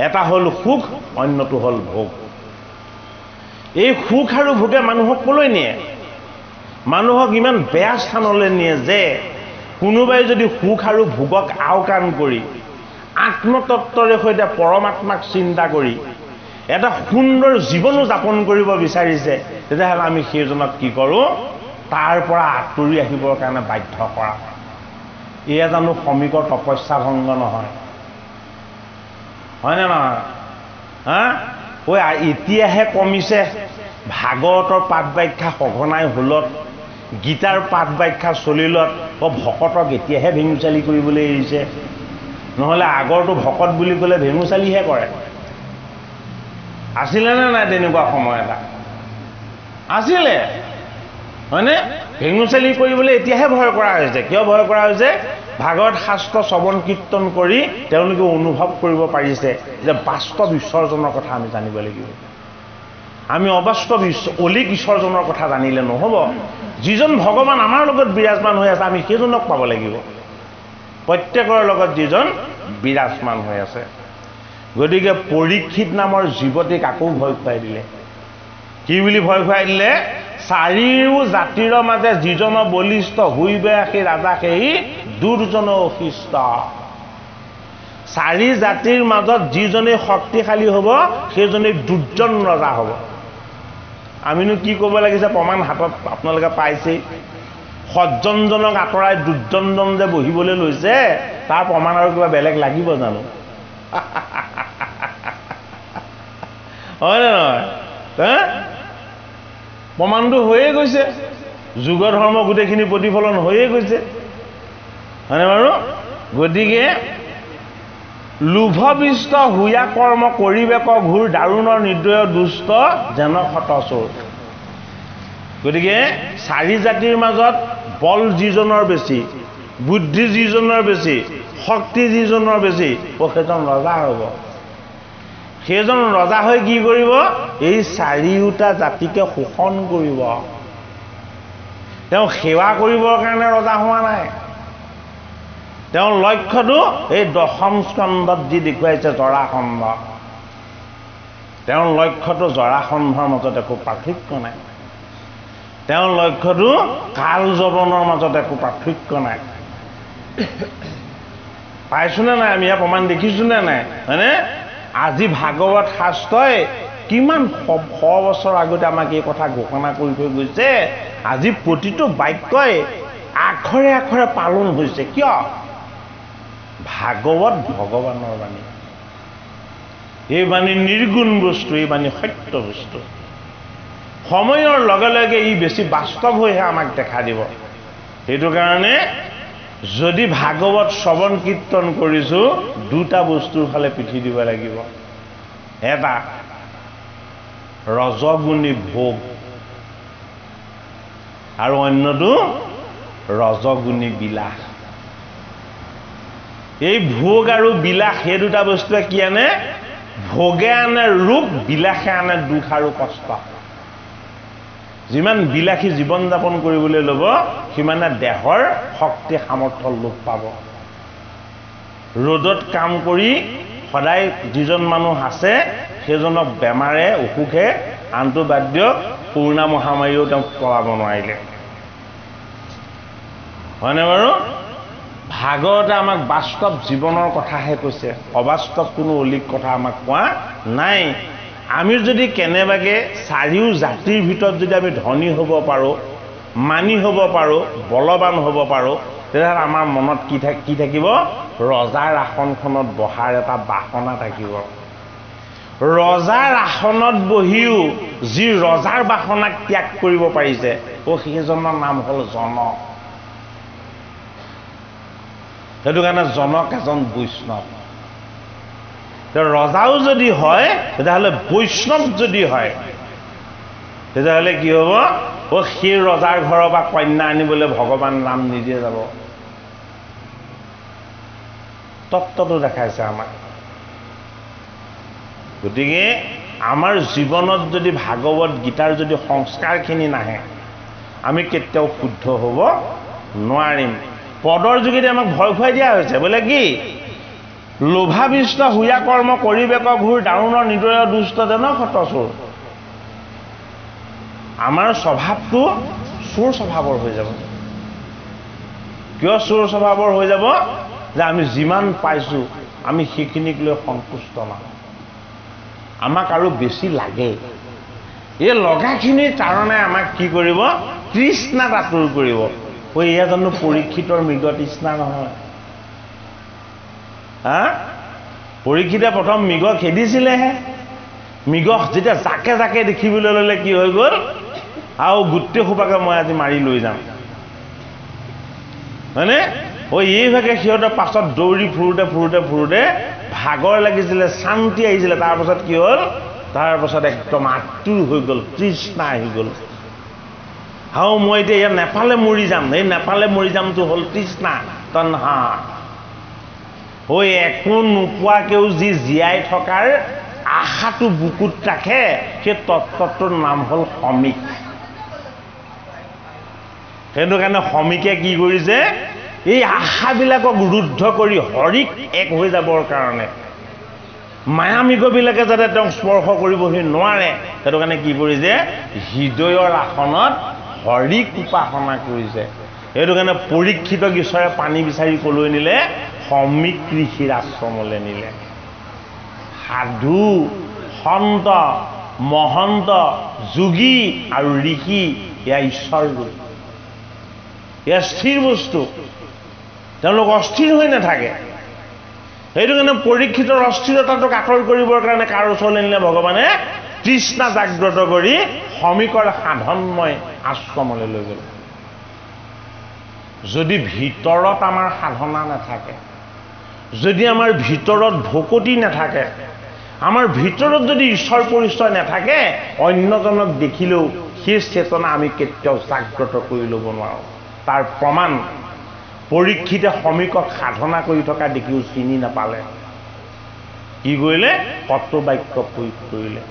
এটা হ'ল সুখ, অন্যটো হ'ল ভোগ। এই সুখ আৰু ভোগে মানুহক কলৈ নিয়ে? মানুহক ইমান বেয়া স্থানলৈ নিয়ে যে কোনোবাই যদি সুখ আৰু ভোগক আওকাণ কৰি আত্মতত্ত্বৰে সৈতে পৰমাত্মাক চিন্তা কৰি এটা সুন্দৰ জীৱনো যাপন কৰিব বিচাৰিছে, তেতিয়াহ'লে আমি সেইজনক কি কৰোঁ? তাৰ পৰা আঁতৰি আহিবৰ কাৰণে বাধ্য কৰা। এয়া জানো শ্ৰমিকৰ তপস্যা ভংগ নহয়? হয়নে নহয়? ঐ এতিয়াহে কমিছে ভাগৱতৰ পাঠ ব্যাখ্যা সঘনাই হলত, গীতাৰ পাঠ ব্যাখ্যা চলিলত, ভকতক এতিয়াহে ভেঙুচালি কৰিবলৈ এৰিছে। নহ'লে আগৰটো ভকত বুলি ক'লে ভেঙুচালিহে কৰে। আছিলে নে নাই তেনেকুৱা সময় এটা? আছিলে, হয়নে? ভেঙুচালি কৰিবলৈ এতিয়াহে ভয় কৰা হৈছে। কিয় ভয় কৰা হৈছে? ভাগৱত শাস্ত্ৰ শ্ৰৱণ কীৰ্তন কৰি তেওঁলোকে অনুভৱ কৰিব পাৰিছে যে বাস্তৱ ঈশ্বৰজনৰ কথা আমি জানিব লাগিব। আমি অবাস্তৱ অলিক ঈশ্বৰজনৰ কথা জানিলে নহ'ব। যিজন ভগৱান আমাৰ লগত বিৰাজমান হৈ আছে আমি সেইজনক পাব লাগিব, প্ৰত্যেকৰ লগত যিজন বিৰাজমান হৈ আছে। গতিকে পৰীক্ষিত নামৰ যুৱতীক আকৌ ভয় খুৱাই দিলে। কি বুলি ভয় খুৱাই দিলে? চাৰিও জাতিৰ মাজে যিজন বলিষ্ঠ হুইবে সেই ৰাজা সেই দুৰ্জন অশিষ্ট। চাৰি জাতিৰ মাজত যিজনে শক্তিশালী হ'ব সেইজনে দুৰ্জন ৰজা হ'ব। আমিনো কি ক'ব লাগিছে? প্ৰমাণ হাতত আপোনালোকে পাইছেই। সজ্জনজনক আঁতৰাই দুৰ্জনজন যে বহিবলৈ লৈছে তাৰ প্ৰমাণ আৰু কিবা বেলেগ লাগিব জানো? হয় নে নহয়? প্ৰমাণটো হৈয়ে গৈছে, যুগ ধৰ্ম গোটেইখিনি প্ৰতিফলন হৈয়ে গৈছে, হয়নে বাৰু? গতিকে লোভবিষ্ট হুয়া কৰ্ম কৰিবেক ঘূৰ দাৰুণৰ নিৰ্দয় দুষ্ট যেন শতচোৰ। গতিকে চাৰি জাতিৰ মাজত বল যিজনৰ বেছি, বুদ্ধি যিজনৰ বেছি, শক্তি যিজনৰ বেছি, সেইজন ৰজা হ'ব। সেইজন ৰজা হৈ কি কৰিব? এই চাৰিওটা জাতিকে শোষণ কৰিব। তেওঁ সেৱা কৰিবৰ কাৰণে ৰজা হোৱা নাই। তেওঁৰ লক্ষ্যটো এই দশম স্কন্ধত যি দেখুৱাইছে জৰাসন্ধ। তেওঁৰ লক্ষ্যটো জৰাসন্ধৰ মাজত একো পাৰ্থক্য নাই। তেওঁৰ লক্ষ্যটো কাল যৱনৰ মাজত একো পাৰ্থক্য নাই। পাইছোনে নাই? আমি ইয়াৰ প্ৰমাণ দেখিছোনে নাই? হয়নে? আজি ভাগৱত শাস্ত্ৰই কিমান শ বছৰ আগতে আমাক এই কথা ঘোষণা কৰি থৈ গৈছে। আজি প্ৰতিটো বাক্যই আখৰে আখৰে পালন হৈছে। কিয়? ভাগৱত ভগৱানৰ বাণী। এই বাণী নিৰ্গুণ বস্তু, এই বাণী সত্য বস্তু। সময়ৰ লগে লগে ই বেছি বাস্তৱ হৈহে আমাক দেখা দিব। সেইটো কাৰণে যদি ভাগৱত শ্ৰৱণ কীৰ্তন কৰিছোঁ দুটা বস্তুৰ ফালে পিঠি দিব লাগিব। এটা ৰজগুণী ভোগ আৰু অন্যটো ৰজগুণী বিলাস। এই ভোগ আৰু বিলাস সেই দুটা বস্তুৱে কি আনে? ভোগে আনে ৰূপ, বিলাসে আনে দুখ আৰু কষ্ট। যিমান বিলাসী জীৱন যাপন কৰিবলৈ ল'ব সিমানে দেহৰ শক্তি সামৰ্থ্য লোপ পাব। ৰ'দত কাম কৰি সদায় যিজন মানুহ আছে সেইজনক বেমাৰে অসুখে আনটো বাদ দিয়ক কৰোণা মহামাৰীও তেওঁক তলাব নোৱাৰিলে। হয়নে বাৰু? ভাগৱতে আমাক বাস্তৱ জীৱনৰ কথাহে কৈছে, অবাস্তৱ কোনো অলিক কথা আমাক কোৱা নাই। আমি যদি কেনেবাকে চাৰিও জাতিৰ ভিতৰত যদি আমি ধনী হ'ব পাৰোঁ, মানি হ'ব পাৰোঁ, বলৱান হ'ব পাৰোঁ, তেতিয়াহ'লে আমাৰ মনত কি থাকিব? ৰজাৰ আসনখনত বহাৰ এটা বাসনা থাকিব। ৰজাৰ আসনত বহিও যি ৰজাৰ বাসনাক ত্যাগ কৰিব পাৰিছে সেইজনৰ নাম হ'ল জনক। সেইটো কাৰণে জনক এজন বৈষ্ণৱ। ৰজাও যদি হয় তেতিয়াহ'লে বৈষ্ণৱ যদি হয় তেতিয়াহ'লে কি হ'ব? সেই ৰজাৰ ঘৰৰ পৰা কন্যা আনিবলৈ ভগৱান ৰাম নিজে যাব। তত্ত্বটো দেখাইছে আমাক। গতিকে আমাৰ জীৱনত যদি ভাগৱত গীতাৰ যদি সংস্কাৰখিনি নাহে আমি কেতিয়াও শুদ্ধ হ'ব নোৱাৰিম। পদৰ যোগেদি আমাক ভয় খুৱাই দিয়া হৈছে। বোলে কি? লোভাবিষ্ট হুয়া কৰ্ম কৰিবেক ঘূৰ দাৰুণৰ নিদয় দুষ্ট যেন শতচোৰ। আমাৰ স্বভাৱটো চোৰ স্বভাৱৰ হৈ যাব। কিয় চোৰ স্বভাৱৰ হৈ যাব? যে আমি যিমান পাইছোঁ আমি সেইখিনিক লৈ সন্তুষ্ট নহয়, আমাক আৰু বেছি লাগে। এই লগাখিনিৰ কাৰণে আমাক কি কৰিব? তৃষ্ণাত আঁতৰ কৰিব। এয়া জানো পৰীক্ষিতৰ মৃগ তৃষ্ণা নহয়? পৰীক্ষিতে প্ৰথম মৃগ খেদিছিলেহে। মৃগ যেতিয়া জাকে জাকে দেখিবলৈ ল'লে কি হৈ গ'ল? আৰু গোটেই সোপাকে মই আজি মাৰি লৈ যাম, হয়নে? এইভাগে সিহঁতৰ পাছত দৌৰি ফুৰোঁতে ফুৰোঁতে ফুৰোঁতে ভাগৰ লাগিছিলে, শান্তি আহিছিলে। তাৰপাছত কি হ'ল? তাৰপাছত একদম আতুৰ হৈ গ'ল, তৃষ্ণা আহি গ'ল। হাও মই এতিয়া ইয়াত নেপালে মৰি যাম, এই নেপালে মৰি যামটো হ'ল তৃষ্ণা তন্হা। ঐ একো নোপোৱাকেও যি জীয়াই থকাৰ আশাটো বুকুত ৰাখে, সেই তত্ত্বটোৰ নাম হ'ল সমীক। সেইটো কাৰণে সমীকে কি কৰিছে, এই আশাবিলাকক ৰুদ্ধ কৰি হৰিক এক হৈ যাবৰ কাৰণে, মায়ামিকবিলাকে যাতে তেওঁক স্পৰ্শ কৰিবহি নোৱাৰে, সেইটো কাৰণে কি কৰিছে, হৃদয়ৰ আসনত হৰিক উপাসনা কৰিছে। সেইটো কাৰণে পৰীক্ষিতক ঈশ্বৰে পানী বিচাৰি কলৈ নিলে, সমীক ঋষিৰ আশ্ৰমলৈ নিলে। সাধু, সন্ত, মহন্ত, যোগী আৰু ঋষি এয়া ঈশ্বৰ ৰূপ, এয়া স্থিৰ বস্তু, তেওঁলোক অস্থিৰ হৈ নাথাকে। সেইটো কাৰণে পৰীক্ষিতৰ অস্থিৰতাটোক আঁতৰ কৰিবৰ কাৰণে কাৰ ওচৰলৈ নিলে ভগৱানে, তৃষ্ণা জাগ্ৰত কৰি সমীকৰ সাধনময় আশ্ৰমলৈ লৈ গ'ল। যদি ভিতৰত আমাৰ সাধনা নাথাকে, যদি আমাৰ ভিতৰত ভকতি নাথাকে, আমাৰ ভিতৰত যদি ঈশ্বৰ পৰিচয় নাথাকে, অন্যজনক দেখিলেও সেই চেতনা আমি কেতিয়াও জাগ্ৰত কৰি ল'ব নোৱাৰোঁ। তাৰ প্ৰমাণ পৰীক্ষিতে সমীকক সাধনা কৰি থকা দেখিও চিনি নাপালে। কি কৰিলে, কটুবাক্য প্ৰয়োগ কৰিলে।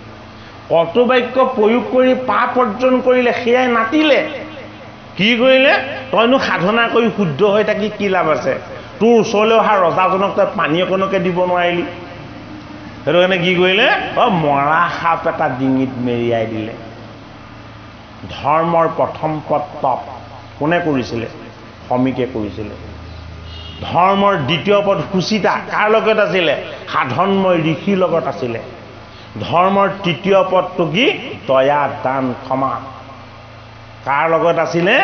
কটুবাক্য প্ৰয়োগ কৰি পাপ অৰ্জন কৰিলে, সেয়াই নাতিলে। কি কৰিলে, তইনো সাধনা কৰি শুদ্ধ হৈ থাকি কি লাভ আছে, তোৰ ওচৰলৈ অহা ৰজাজনক তই পানী অকণকে দিব নোৱাৰিলি। সেইটো কাৰণে কি কৰিলে, মৰা সাপ এটা ডিঙিত মেৰিয়াই দিলে। ধৰ্মৰ প্ৰথম পদ তপ কোনে কৰিছিলে, সমীকে কৰিছিলে। ধৰ্মৰ দ্বিতীয় পদ সুচিতা কাৰ লগত আছিলে, সাধনময় ঋষিৰ লগত আছিলে। ধৰ্মৰ তৃতীয় পদটো কি, দয়া দান ক্ষমা কাৰ লগত আছিলে,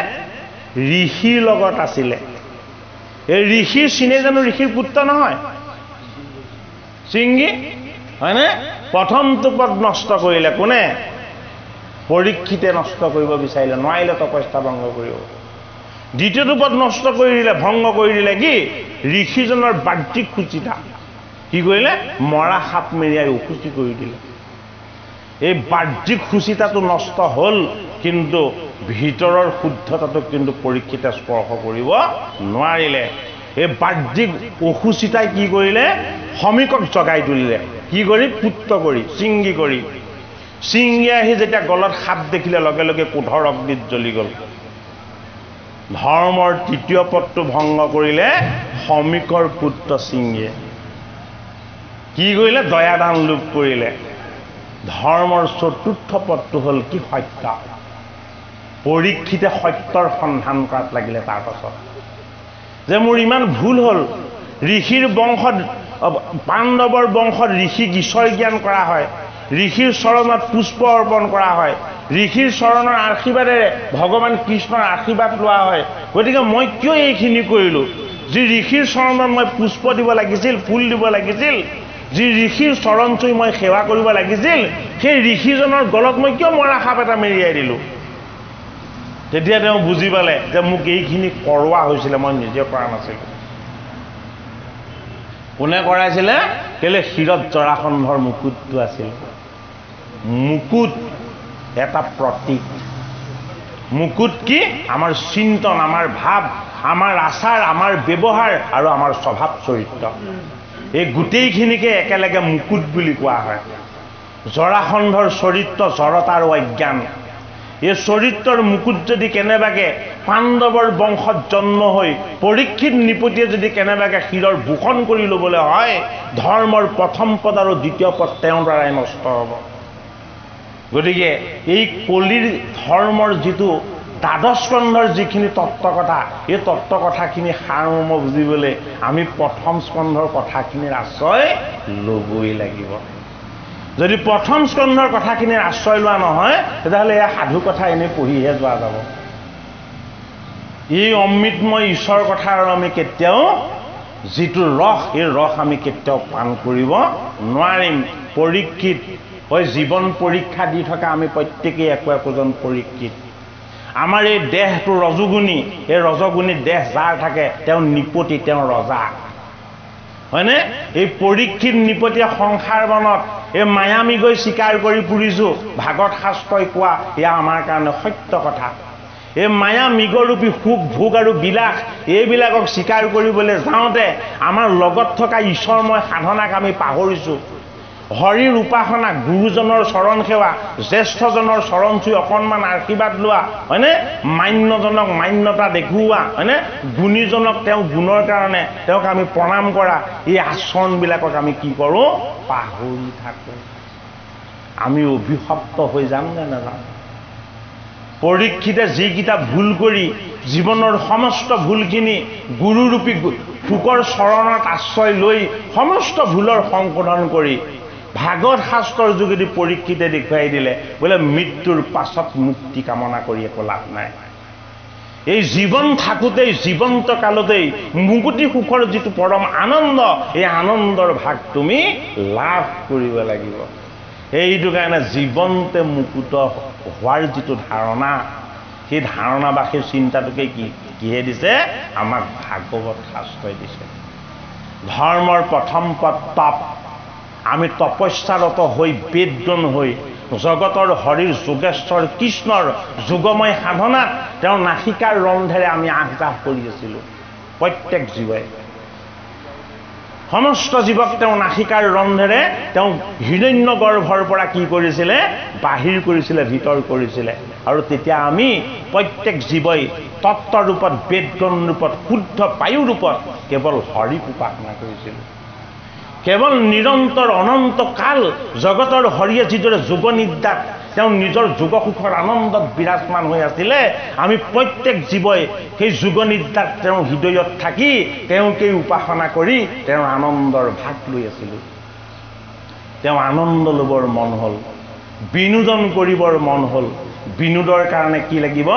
ঋষিৰ লগত আছিলে। এই ঋষিৰ চিনে জানো ঋষিৰ পুত্ৰ নহয়, শৃংগী হয়নে? প্ৰথমটো পদ নষ্ট কৰিলে কোনে, পৰীক্ষিতে নষ্ট কৰিব বিচাৰিলে, নোৱাৰিলে তপস্যা ভংগ কৰিব। দ্বিতীয়টো পদ নষ্ট কৰি দিলে, ভংগ কৰি দিলে কি, ঋষিজনৰ বাহ্যিক সুচিতা। কি কৰিলে, মৰা সাপ মেৰিয়াই অসুচি কৰি দিলে। এই বাহ্যিক সুচিতাটো নষ্ট হ'ল, কিন্তু ভিতৰৰ শুদ্ধতাটোক কিন্তু পৰীক্ষিতে স্পৰ্শ কৰিব নোৱাৰিলে। এই বাহ্যিক অসুচিতাই কি কৰিলে, সমীকক জগাই তুলিলে। কি কৰি, পুত্ৰ কৰি, শৃংগী কৰি। শৃংগী আহি যেতিয়া গলত সাপ দেখিলে, লগে লগে কোধৰ অগ্নিত জ্বলি গ'ল। ধৰ্মৰ তৃতীয় পদটো ভংগ কৰিলে সমীকৰ পুত্ৰ শৃংগীয়ে। কি কৰিলে, দয়াদান লোপ কৰিলে। ধৰ্মৰ চতুৰ্থ পদটো হ'ল কি, সত্য। পৰীক্ষিতে সত্যৰ সন্ধান কৰাত লাগিলে। তাৰ পাছত যে মোৰ ইমান ভুল হ'ল, ঋষিৰ বংশত, পাণ্ডৱৰ বংশত ঋষিক ঈশ্বৰ জ্ঞান কৰা হয়, ঋষিৰ চৰণত পুষ্প অৰ্পণ কৰা হয়, ঋষিৰ চৰণৰ আশীৰ্বাদেৰে ভগৱান কৃষ্ণৰ আশীৰ্বাদ লোৱা হয়। গতিকে মই কিয় এইখিনি কৰিলোঁ, যি ঋষিৰ চৰণত মই পুষ্প দিব লাগিছিল, ফুল দিব লাগিছিল, যি ঋষিৰ চৰণ চুই মই সেৱা কৰিব লাগিছিল, সেই ঋষিজনৰ গলত মই কিয় মৰা সাপ এটা মেৰিয়াই দিলোঁ। তেতিয়া তেওঁ বুজি পালে যে মোক এইখিনি কৰোৱা হৈছিলে, মই নিজে কৰা নাছিলোঁ। কোনে কৰাইছিলে, কেলে শিৰত জৰাসন্ধৰ মুকুটটো আছিল। মুকুট এটা প্ৰতীক। মুকুট কি, আমাৰ চিন্তন, আমাৰ ভাৱ, আমাৰ আচাৰ, আমাৰ ব্যৱহাৰ আৰু আমাৰ স্বভাৱ চৰিত্ৰ, এই গোটেইখিনিকে একেলগে মুকুট বুলি কোৱা হয়। জৰাসন্ধৰ চৰিত্ৰ জড়তা আৰু অজ্ঞান। এই চৰিত্ৰৰ মুকুট যদি কেনেবাকে পাণ্ডৱৰ বংশত জন্ম হৈ পৰীক্ষিত নিপতিয়ে যদি কেনেবাকে শিৰৰ ভূষণ কৰি ল'বলৈ হয়, ধৰ্মৰ প্ৰথম পদ আৰু দ্বিতীয় পদ তেওঁৰ দ্বাৰাই নষ্ট হ'ব। গতিকে এই কলিৰ ধৰ্মৰ যিটো দ্বাদশ স্কন্ধৰ যিখিনি তত্ত্ব কথা, এই তত্ত্ব কথাখিনি সাৰমৰ্ম বুজিবলৈ আমি প্ৰথম স্কন্ধৰ কথাখিনিৰ আশ্ৰয় ল'বই লাগিব। যদি প্ৰথম স্কন্ধৰ কথাখিনিৰ আশ্ৰয় লোৱা নহয়, তেতিয়াহ'লে এয়া সাধু কথা এনেই পঢ়িহে যোৱা যাব। এই অমৃতময় ঈশ্বৰৰ কথা আৰু আমি কেতিয়াও, যিটো ৰস, এই ৰস আমি কেতিয়াও পান কৰিব নোৱাৰিম। পৰীক্ষিত হয়, জীৱন পৰীক্ষা দি থকা আমি প্ৰত্যেকেই একোজন পৰীক্ষিত। আমাৰ এই দেহটো ৰজগুণী, এই ৰজগুণী দেহ যাৰ থাকে তেওঁ নিপতি, তেওঁ ৰজা, হয়নে? এই পৰীক্ষিত নিপতিয়ে সংসাৰ বনত এই মায়ামী গৈ চিকাৰ কৰি ফুৰিছোঁ, ভাগৱত শাস্ত্ৰই কোৱা এয়া আমাৰ কাৰণে সত্য কথা। এই মায়া মৃগৰূপী সুখ ভোগ আৰু বিলাস এইবিলাকক স্বীকাৰ কৰিবলৈ যাওঁতে আমাৰ লগত থকা ঈশ্বৰময় সাধনাক আমি পাহৰিছোঁ। হৰিৰ উপাসনা, গুৰুজনৰ চৰণ সেৱা, জ্যেষ্ঠজনৰ চৰণ চুই অকণমান আশীৰ্বাদ লোৱা, হয়নে? মান্যজনক মান্যতা দেখুওৱা, হয়নে? গুণীজনক তেওঁ গুণৰ কাৰণে তেওঁক আমি প্ৰণাম কৰা, এই আচৰণবিলাকক আমি কি কৰোঁ? পাহৰি থাকোঁ। আমি অভিশপ্ত হৈ যাম নে নাযাম? পৰীক্ষিতে যিকেইটা ভুল কৰি জীৱনৰ সমস্ত ভুলখিনি গুৰুৰূপী ফুকৰ চৰণত আশ্ৰয় লৈ সমস্ত ভুলৰ সংশোধন কৰি ভাগৱত শাস্ত্ৰৰ যোগেদি পৰীক্ষিতে দেখুৱাই দিলে বোলে মৃত্যুৰ পাছত মুক্তি কামনা কৰি একো লাভ নাই। এই জীৱন থাকোঁতেই জীৱন্ত কালতেই মুকুতি সুখৰ যিটো পৰম আনন্দ, এই আনন্দৰ ভাগ তুমি লাভ কৰিব লাগিব। সেইটো কাৰণে জীৱন্তে মুকুত হোৱাৰ যিটো ধাৰণা, সেই ধাৰণা বা সেই চিন্তাটোকে কিহে দিছে? আমাক ভাগৱত শাস্ত্ৰই দিছে। ধৰ্মৰ প্ৰথম পদ তপ। আমি তপস্যাৰত হৈ বেদগ্ৰণ হৈ জগতৰ হৰিৰ যোগেশ্বৰ কৃষ্ণৰ যোগময় সাধনাত তেওঁৰ নাসিকাৰ ৰন্ধেৰে আমি আহ্বাস কৰি আছিলোঁ। প্ৰত্যেক জীৱাই সমস্ত জীৱক তেওঁ নাসিকাৰ ৰন্ধেৰে তেওঁ হিৰণ্য গৰ্ভৰ পৰা কি কৰিছিলে? বাহিৰ কৰিছিলে, ভিতৰ কৰিছিলে। আৰু তেতিয়া আমি প্ৰত্যেক জীৱই তত্ত্বৰূপত, বেদগ্ৰণ ৰূপত, শুদ্ধ বায়ু ৰূপত কেৱল হৰিক উপাসনা কৰিছিলোঁ। কেৱল নিৰন্তৰ অনন্ত কাল জগতৰ হৰিয়ে যিদৰে যোগ নিদ্ৰাত তেওঁ নিজৰ যোগসুখৰ আনন্দত বিৰাজমান হৈ আছিলে, আমি প্ৰত্যেক জীৱই সেই যোগ নিদ্ৰাত তেওঁৰ হৃদয়ত থাকি তেওঁকেই উপাসনা কৰি তেওঁৰ আনন্দৰ ভাগ লৈ আছিলোঁ। তেওঁ আনন্দ ল'বৰ মন হ'ল, বিনোদন কৰিবৰ মন হ'ল। বিনোদৰ কাৰণে কি লাগিব?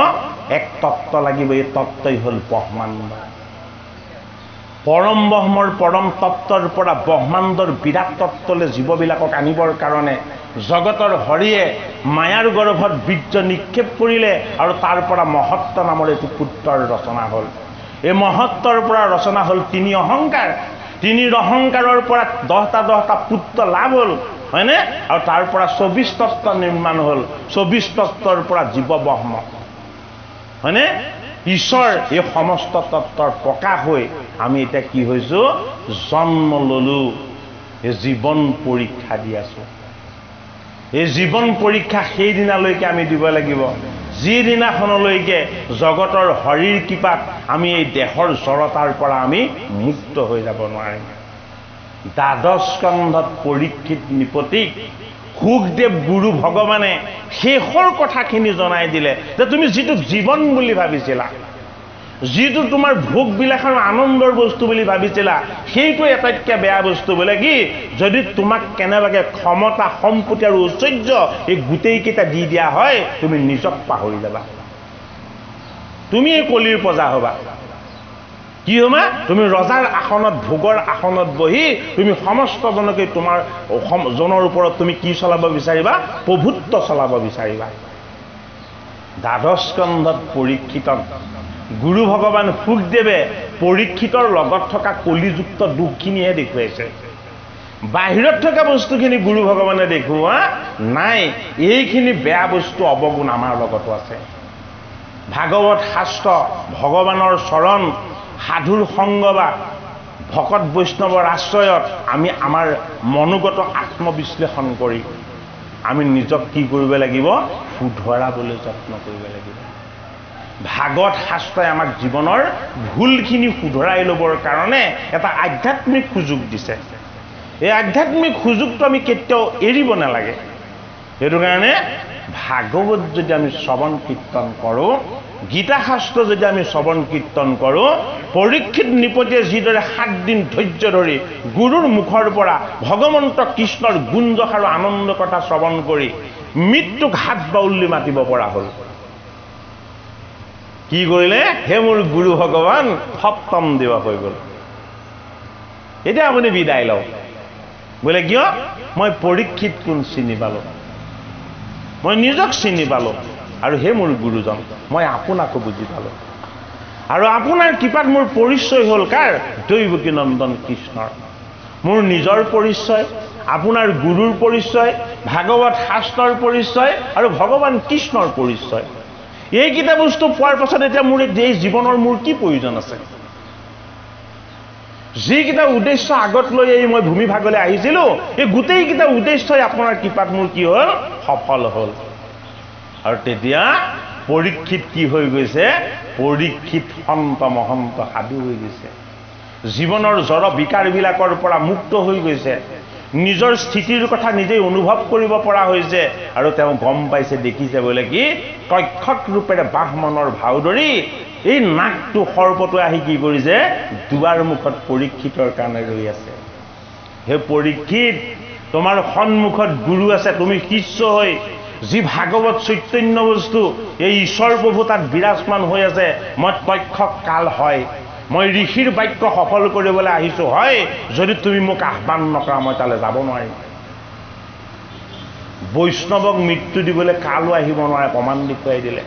এক তত্ত্ব লাগিব। এই তত্ত্বই হ'ল ব্ৰহ্মাণ্ড। পৰম ব্ৰহ্মৰ পৰম তত্ত্বৰ পৰা ব্ৰহ্মাণ্ডৰ বিৰাট তত্ত্বলৈ জীৱবিলাকক আনিবৰ কাৰণে জগতৰ হৰিয়ে মায়াৰ গৰ্ভত বীৰ্য নিক্ষেপ কৰিলে আৰু তাৰ পৰা মহত্ব নামৰ এটি পুত্ৰৰ ৰচনা হ'ল। এই মহত্বৰ পৰা ৰচনা হ'ল তিনি অহংকাৰ। তিনি অহংকাৰৰ পৰা 10টা পুত্ৰ লাভ হ'ল, হয়নে? আৰু তাৰ পৰা 24 তত্ত্ব নিৰ্মাণ হ'ল। 24 তত্ত্বৰ পৰা জীৱ ব্ৰহ্ম, হয়নে? ঈশ্বৰ, এই সমস্ত তত্ত্বৰ প্ৰকাশ হৈ আমি এতিয়া কি হৈছোঁ? জন্ম ল'লোঁ। এই জীৱন পৰীক্ষা দি আছোঁ। এই জীৱন পৰীক্ষা সেইদিনালৈকে আমি দিব লাগিব যিদিনাখনলৈকে জগতৰ হৰিৰ কৃপাত আমি এই দেহৰ জড়তাৰ পৰা আমি মুক্ত হৈ যাব নোৱাৰিম। দ্বাদশ স্কন্ধত পৰীক্ষিত নিপতিক সুখদেৱ গুৰু ভগৱানে শেষৰ কথাখিনি জনাই দিলে যে তুমি যিটো জীৱন বুলি ভাবিছিলা, যিটো তোমাৰ ভোগ বিলাসৰ আনন্দৰ বস্তু বুলি ভাবিছিলা, সেইটো আটাইতকৈ বেয়া বস্তু। বোলে কি? যদি তোমাক কেনেবাকৈ ক্ষমতা, সম্পত্তি আৰু ঐশ্বৰ্য এই গোটেইকেইটা দি দিয়া হয়, তুমি নিজক পাহৰি যাবা। তুমি এই কলিৰ প্ৰজা হ'বা। কি হ'বা? তুমি ৰজাৰ আসনত, ভোগৰ আসনত বহি তুমি সমস্ত জনকে তোমাৰ জনৰ ওপৰত তুমি কি চলাব বিচাৰিবা? প্ৰভুত্ব চলাব বিচাৰিবা। দ্বাদশ স্কন্ধত পৰীক্ষিতক গুৰু ভগৱান সুখদেৱে পৰীক্ষিতৰ লগত থকা কলিযুক্ত দুখখিনিহে দেখুৱাইছে। বাহিৰত থকা বস্তুখিনি গুৰু ভগৱানে দেখুওৱা নাই। এইখিনি বেয়া বস্তু অৱগুণ আমাৰ লগতো আছে। ভাগৱত শাস্ত্ৰ, ভগৱানৰ চৰণ, সাধুৰ সংগ বা ভকত বৈষ্ণৱৰ আশ্ৰয়ত আমি আমাৰ মনোগত আত্মবিশ্লেষণ কৰি আমি নিজক কি কৰিব লাগিব? শুধৰাবলৈ যত্ন কৰিব লাগিব। ভাগৱত শাস্ত্ৰই আমাক জীৱনৰ ভুলখিনি শুধৰাই ল'বৰ কাৰণে এটা আধ্যাত্মিক সুযোগ দিছে। এই আধ্যাত্মিক সুযোগটো আমি কেতিয়াও এৰিব নালাগে। সেইটো কাৰণে ভাগৱত যদি আমি শ্ৰৱণ কীৰ্তন কৰোঁ, গীতা শাস্ত্ৰ যদি আমি শ্ৰৱণ কীৰ্তন কৰোঁ, পৰীক্ষিত নিপতিয়ে যিদৰে 7 দিন ধৈৰ্য ধৰি গুৰুৰ মুখৰ পৰা ভগৱন্ত কৃষ্ণৰ গুঞ্জস আৰু আনন্দ কথা শ্ৰৱণ কৰি মৃত্যুক হাত বাউলি মাতিব পৰা হ'ল। কি কৰিলে? হে মোৰ গুৰু ভগৱান, সপ্তম দিৱস হৈ গ'ল। এতিয়া আপুনি বিদায় লওক। বোলে কিয়? মই পৰীক্ষিত কোন চিনি পালোঁ, মই নিজক চিনি পালোঁ, আৰু হে মোৰ গুৰুজন, মই আপোনাকো বুজি পালোঁ। আৰু আপোনাৰ কৃপাত মোৰ পৰিচয় হ'ল কাৰ? দৈৱকী নন্দন কৃষ্ণৰ। মোৰ নিজৰ পৰিচয়, আপোনাৰ গুৰুৰ পৰিচয়, ভাগৱত শাস্ত্ৰৰ পৰিচয় আৰু ভগৱান কৃষ্ণৰ পৰিচয়। এইকেইটা বস্তু পোৱাৰ পাছত এতিয়া মোৰ এই জীৱনৰ মোৰ কি প্ৰয়োজন আছে? যিকেইটা উদ্দেশ্য আগত লৈ মই ভূমিভাগলৈ আহিছিলোঁ, এই গোটেইকেইটা উদ্দেশ্যই আপোনাৰ কৃপাত মোৰ কি হ'ল? সফল হ'ল। আৰু তেতিয়া পৰীক্ষিত কি হৈ গৈছে? পৰীক্ষিত সন্ত মহন্ত সাধু হৈ গৈছে। জীৱনৰ জড় বিকাৰবিলাকৰ পৰা মুক্ত হৈ গৈছে। নিজৰ স্থিতিৰ কথা নিজেই অনুভৱ কৰিব পৰা হৈছে আৰু তেওঁ গম পাইছে, দেখিছে বোলে কি তক্ষক ৰূপেৰে বাহমনৰ ভাও ধৰি এই নাকটো সৰ্পটো আহি কি কৰিছে? দুৱাৰ মুখত পৰীক্ষিতৰ কাৰণে ৰৈ আছে। হে পৰীক্ষিত, তোমাৰ সন্মুখত গুৰু আছে, তুমি শিষ্য হৈ যি ভাগৱত চৈতন্য বস্তু এই ঈশ্বৰ প্ৰভু তাত বিৰাজমান হৈ আছে। মই তক্ষক কাল হয়, মই ঋষিৰ বাক্য সফল কৰিবলৈ আহিছোঁ হয়, যদি তুমি মোক আহ্বান নকৰা মই তালৈ যাব নোৱাৰিম। বৈষ্ণৱক মৃত্যু দিবলৈ কালো আহিব নোৱাৰে, প্ৰমাণ দেখুৱাই দিলে।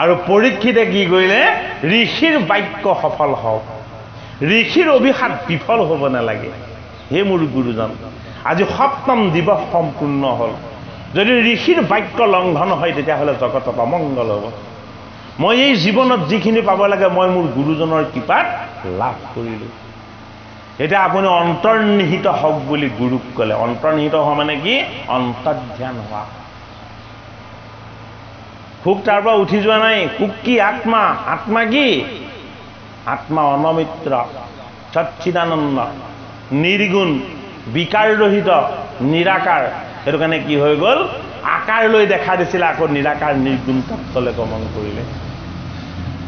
আৰু পৰীক্ষিতে কি কৰিলে? ঋষিৰ বাক্য সফল হওক, ঋষিৰ অভিশাপ বিফল হ'ব নালাগে। হে মোৰ গুৰুজন, আজি সপ্তম দিৱস সম্পূৰ্ণ হ'ল। যদি ঋষিৰ বাক্য লংঘন হয় তেতিয়াহ'লে জগতত অমংগল হ'ব। মই এই জীৱনত যিখিনি পাব লাগে মই মোৰ গুৰুজনৰ কৃপাত লাভ কৰিলোঁ। এতিয়া আপুনি অন্তৰ্নিহিত হওক বুলি গুৰুক ক'লে। অন্তৰ্নিহিত হোৱা মানে কি? অন্তৰ্ধ্যান হোৱা। সুখ তাৰ পৰা উঠি যোৱা নাই। সুখ কি? আত্মা। আত্মা কি? আত্মা অনমিত্ৰ, সচ্চিদানন্দ, নিৰ্গুণ, বিকাৰৰহিত, নিৰাকাৰ। সেইটো কাৰণে কি হৈ গ'ল? আকাৰ লৈ দেখা দিছিলে, আকৌ নিৰাকাৰ নিৰ্গুণ তত্ত্বলৈ গমন কৰিলে।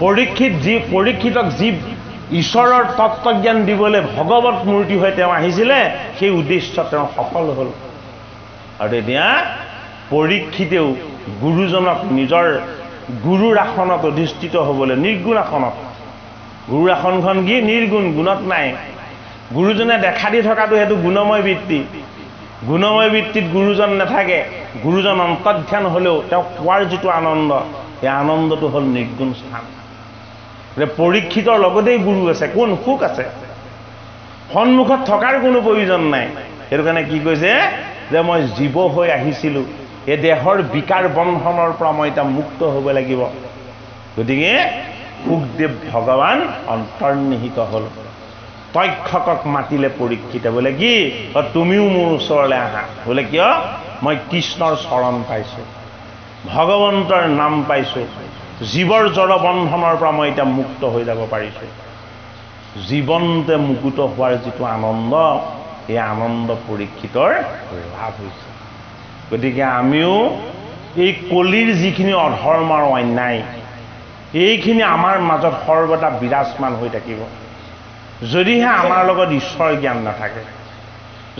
পৰীক্ষিতক যি ঈশ্বৰৰ তত্ত্বজ্ঞান দিবলৈ ভগৱত মূৰ্তি হৈ তেওঁ আহিছিলে, সেই উদ্দেশ্য তেওঁ সফল হ'ল। আৰু তেতিয়া পৰীক্ষিতেও গুৰুজনক নিজৰ গুৰুৰ আসনত অধিষ্ঠিত হ'বলৈ, নিৰ্গুণ আসনত। গুৰুৰ আসনখন কি? নিৰ্গুণ, গুণত নাই। গুৰুজনে দেখা দি থকাটো সেইটো গুণময় বৃত্তি। গুণময় বৃত্তিত গুৰুজন নাথাকে। গুৰুজন অন্তৰ্ধ্যান হ'লেও তেওঁ পোৱাৰ যিটো আনন্দ, সেই আনন্দটো হ'ল নিৰ্গুণ স্থান। পৰীক্ষিতৰ লগতেই গুৰু আছে। কোন? সুখ আছে। সন্মুখত থকাৰ কোনো প্ৰয়োজন নাই। সেইটো কাৰণে কি কৈছে? যে মই জীৱ হৈ আহিছিলোঁ, এই দেহৰ বিকাৰ বন্ধনৰ পৰা মই এতিয়া মুক্ত হ'ব লাগিব। গতিকে সুখদেৱ ভগৱান অন্তৰ্নিহিত হ'ল। তক্ষকক মাতিলে পৰীক্ষিতে, বোলে কি? তুমিও মোৰ ওচৰলৈ আহা। বোলে কিয়? মই কৃষ্ণৰ চৰণ পাইছোঁ, ভগৱন্তৰ নাম পাইছোঁ, জীৱৰ জড় বন্ধনৰ পৰা মই এতিয়া মুক্ত হৈ যাব পাৰিছোঁ। জীৱনতে মুকুত হোৱাৰ যিটো আনন্দ, এই আনন্দ পৰীক্ষিতৰ লাভ হৈছে। গতিকে আমিও এই কলিৰ যিখিনি অধৰ্ম আৰু অন্যায়, এইখিনি আমাৰ মাজত সৰ্বদা বিৰাজমান হৈ থাকিব। যদিহে আমাৰ লগত ঈশ্বৰ জ্ঞান নাথাকে,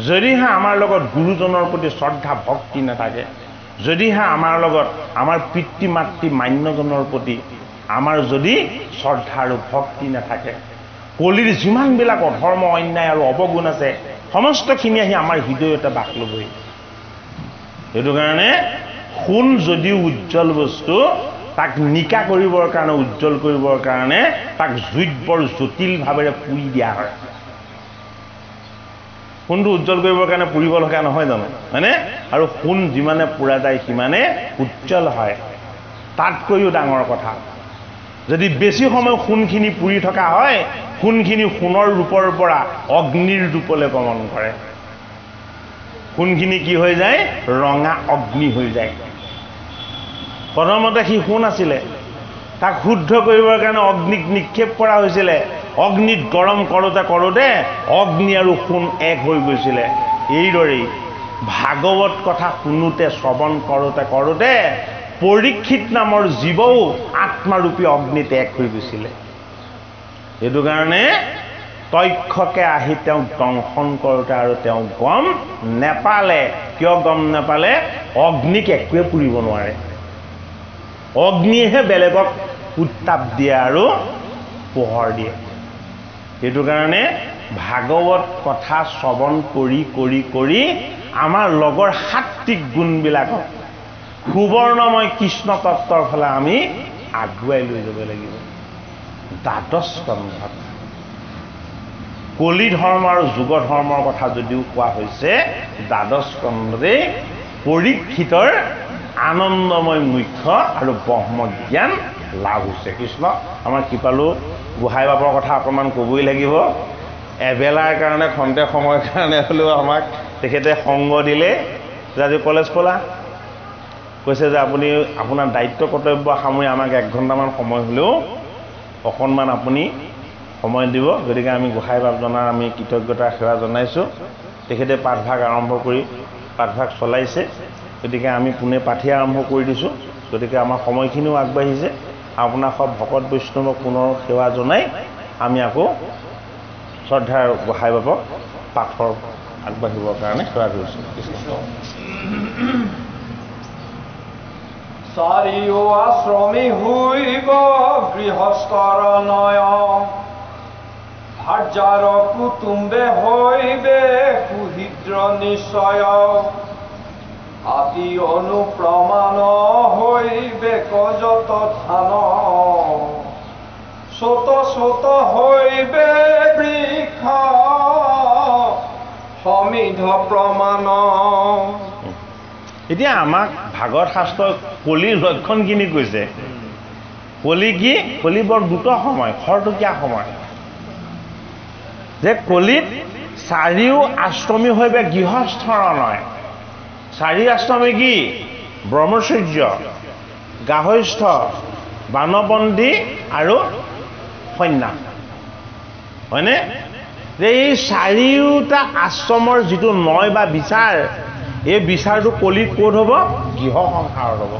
যদিহে আমাৰ লগত গুৰুজনৰ প্ৰতি শ্ৰদ্ধা ভক্তি নাথাকে, যদিহে আমাৰ লগত আমাৰ পিতৃ মাতৃ মান্যজনৰ প্ৰতি আমাৰ যদি শ্ৰদ্ধা আৰু ভক্তি নাথাকে, কলিৰ যিমানবিলাক অধৰ্ম অন্যায় আৰু অৱগুণ আছে সমস্তখিনি আহি আমাৰ হৃদয়তে বাস ল'বই। সেইটো কাৰণে সোণ যদিও উজ্জ্বল বস্তু, তাক নিকা কৰিবৰ কাৰণে, উজ্জ্বল কৰিবৰ কাৰণে তাক জুইত বৰ জটিলভাৱেৰে পুৰি দিয়া হয়। সোণটো উজ্জ্বল কৰিবৰ কাৰণে পুৰিব লগা নহয় জানো? হয়নে? আৰু সোণ যিমানে পুৰা যায় সিমানে উজ্জ্বল হয়। তাতকৈও ডাঙৰ কথা, যদি বেছি সময় সোণখিনি পুৰি থকা হয়, সোণখিনি সোণৰ ৰূপৰ পৰা অগ্নিৰ ৰূপলৈ গমন কৰে। সোণখিনি কি হৈ যায়? ৰঙা অগ্নি হৈ যায়। প্ৰথমতে সি সোণ আছিলে, তাক শুদ্ধ কৰিবৰ কাৰণে অগ্নিক নিক্ষেপ কৰা হৈছিলে। অগ্নিত গৰম কৰোঁতে কৰোঁতে অগ্নি আৰু সোণ এক হৈ গৈছিলে। এইদৰেই ভাগৱত কথা শুনোতে, শ্ৰৱণ কৰোঁতে কৰোঁতে পৰীক্ষিত নামৰ জীৱও আত্মাৰূপী অগ্নিত এক হৈ গৈছিলে। সেইটো কাৰণে তক্ষকে আহি তেওঁক দংশন কৰোঁতে আৰু তেওঁ গম নেপালে। কিয় গম নেপালে? অগ্নিক একোৱে পুৰিব নোৱাৰে। অগ্নিয়েহে বেলেগক উত্তাপ দিয়ে আৰু পোহৰ দিয়ে। সেইটো কাৰণে ভাগৱত কথা শ্ৰৱণ কৰি কৰি কৰি আমাৰ লগৰ সাত্বিক গুণবিলাকক সুবৰ্ণময় কৃষ্ণ তত্ত্বৰ ফালে আমি আগুৱাই লৈ যাব লাগিব। দ্বাদশ স্কন্ধত কলি ধৰ্ম আৰু যুগ ধৰ্মৰ কথা যদিও কোৱা হৈছে, দ্বাদশ স্কন্ধতেই পৰীক্ষিতৰ আনন্দময় মুখ্য আৰু ব্ৰহ্ম জ্ঞান লাভ হৈছে। কৃষ্ণ আমাৰ কৃপালু গোহাঁই বাপৰ কথা অকণমান ক'বই লাগিব। এবেলাৰ কাৰণে খন্তেক সময়ৰ কাৰণে হ'লেও আমাক তেখেতে সংগ দিলে যে আজি কলেজ খোলা, কৈছে যে আপুনি আপোনাৰ দায়িত্ব কৰ্তব্য সামৰি আমাক 1 ঘণ্টামান সময় হ'লেও অকণমান আপুনি সময় দিব। গতিকে আমি গোহাঁই বাপজনাৰ আমি কৃতজ্ঞতাৰ সেৱা জনাইছোঁ। তেখেতে পাঠভাগ আৰম্ভ কৰি পাঠভাগ চলাইছে। গতিকে আমি পুনে পাঠি আৰম্ভ কৰি দিছোঁ। গতিকে আমাৰ সময়খিনিও আগবাঢ়িছে। আপোনাৰ সব ভকত বৈষ্ণৱক পুনৰ সেৱা জনাই আমি আকৌ শ্ৰদ্ধাৰ গোহাঁই বাপক পাঠৰ আগবাঢ়িবৰ কাৰণে সেৱা কৰিছোঁ। কৃষ্ণ চাৰিও আশ্ৰমী হইব গৃহস্থৰ নয়, ভাৰ্যাৰ কুটুম্বে হইবে কুহিদ্ৰ নিশ্চয়, আতি অনুপ্ৰমাণ হইবে কজত ধান, শত শত হইবে বৃক্ষ সমিধ প্ৰমাণ। এতিয়া আমাক ভাগৱত শাস্ত্ৰৰ কলিৰ লক্ষণখিনি কৈছে। কলি কি? কলি বৰ দ্ৰুত সময়, খৰতকীয়া সময়। যে কলিত চাৰিও আশ্ৰমী হইবে গৃহস্থৰ নয়। 4 আশ্ৰমী কি? ব্ৰহ্মচৰ্য, গাহস্থ, বানপন্থী আৰু সন্ন্যাস, হয়নে? যে এই 4টা আশ্ৰমৰ যিটো নয় বা বিচাৰ, এই বিচাৰটো কলিত ক'ত হ'ব? গৃহ সংসাৰত হ'ব।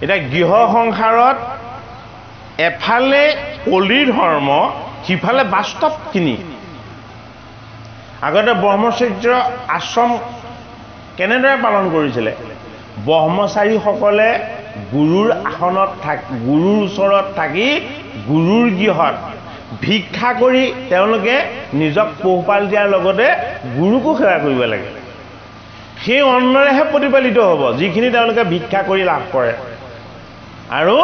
এতিয়া গৃহ সংসাৰত এফালে কলিৰ ধৰ্ম, সিফালে বাস্তৱখিনি। আগতে ব্ৰহ্মচৰ্য আশ্ৰম কেনেদৰে পালন কৰিছিলে? ব্ৰহ্মচাৰীসকলে গুৰুৰ আসনত গুৰুৰ ওচৰত থাকি গুৰুৰ গৃহত ভিক্ষা কৰি তেওঁলোকে নিজক পোহপাল দিয়াৰ লগতে গুৰুকো সেৱা কৰিব লাগে। সেই অন্নৰেহে প্ৰতিপালিত হ'ব যিখিনি তেওঁলোকে ভিক্ষা কৰি লাভ কৰে। আৰু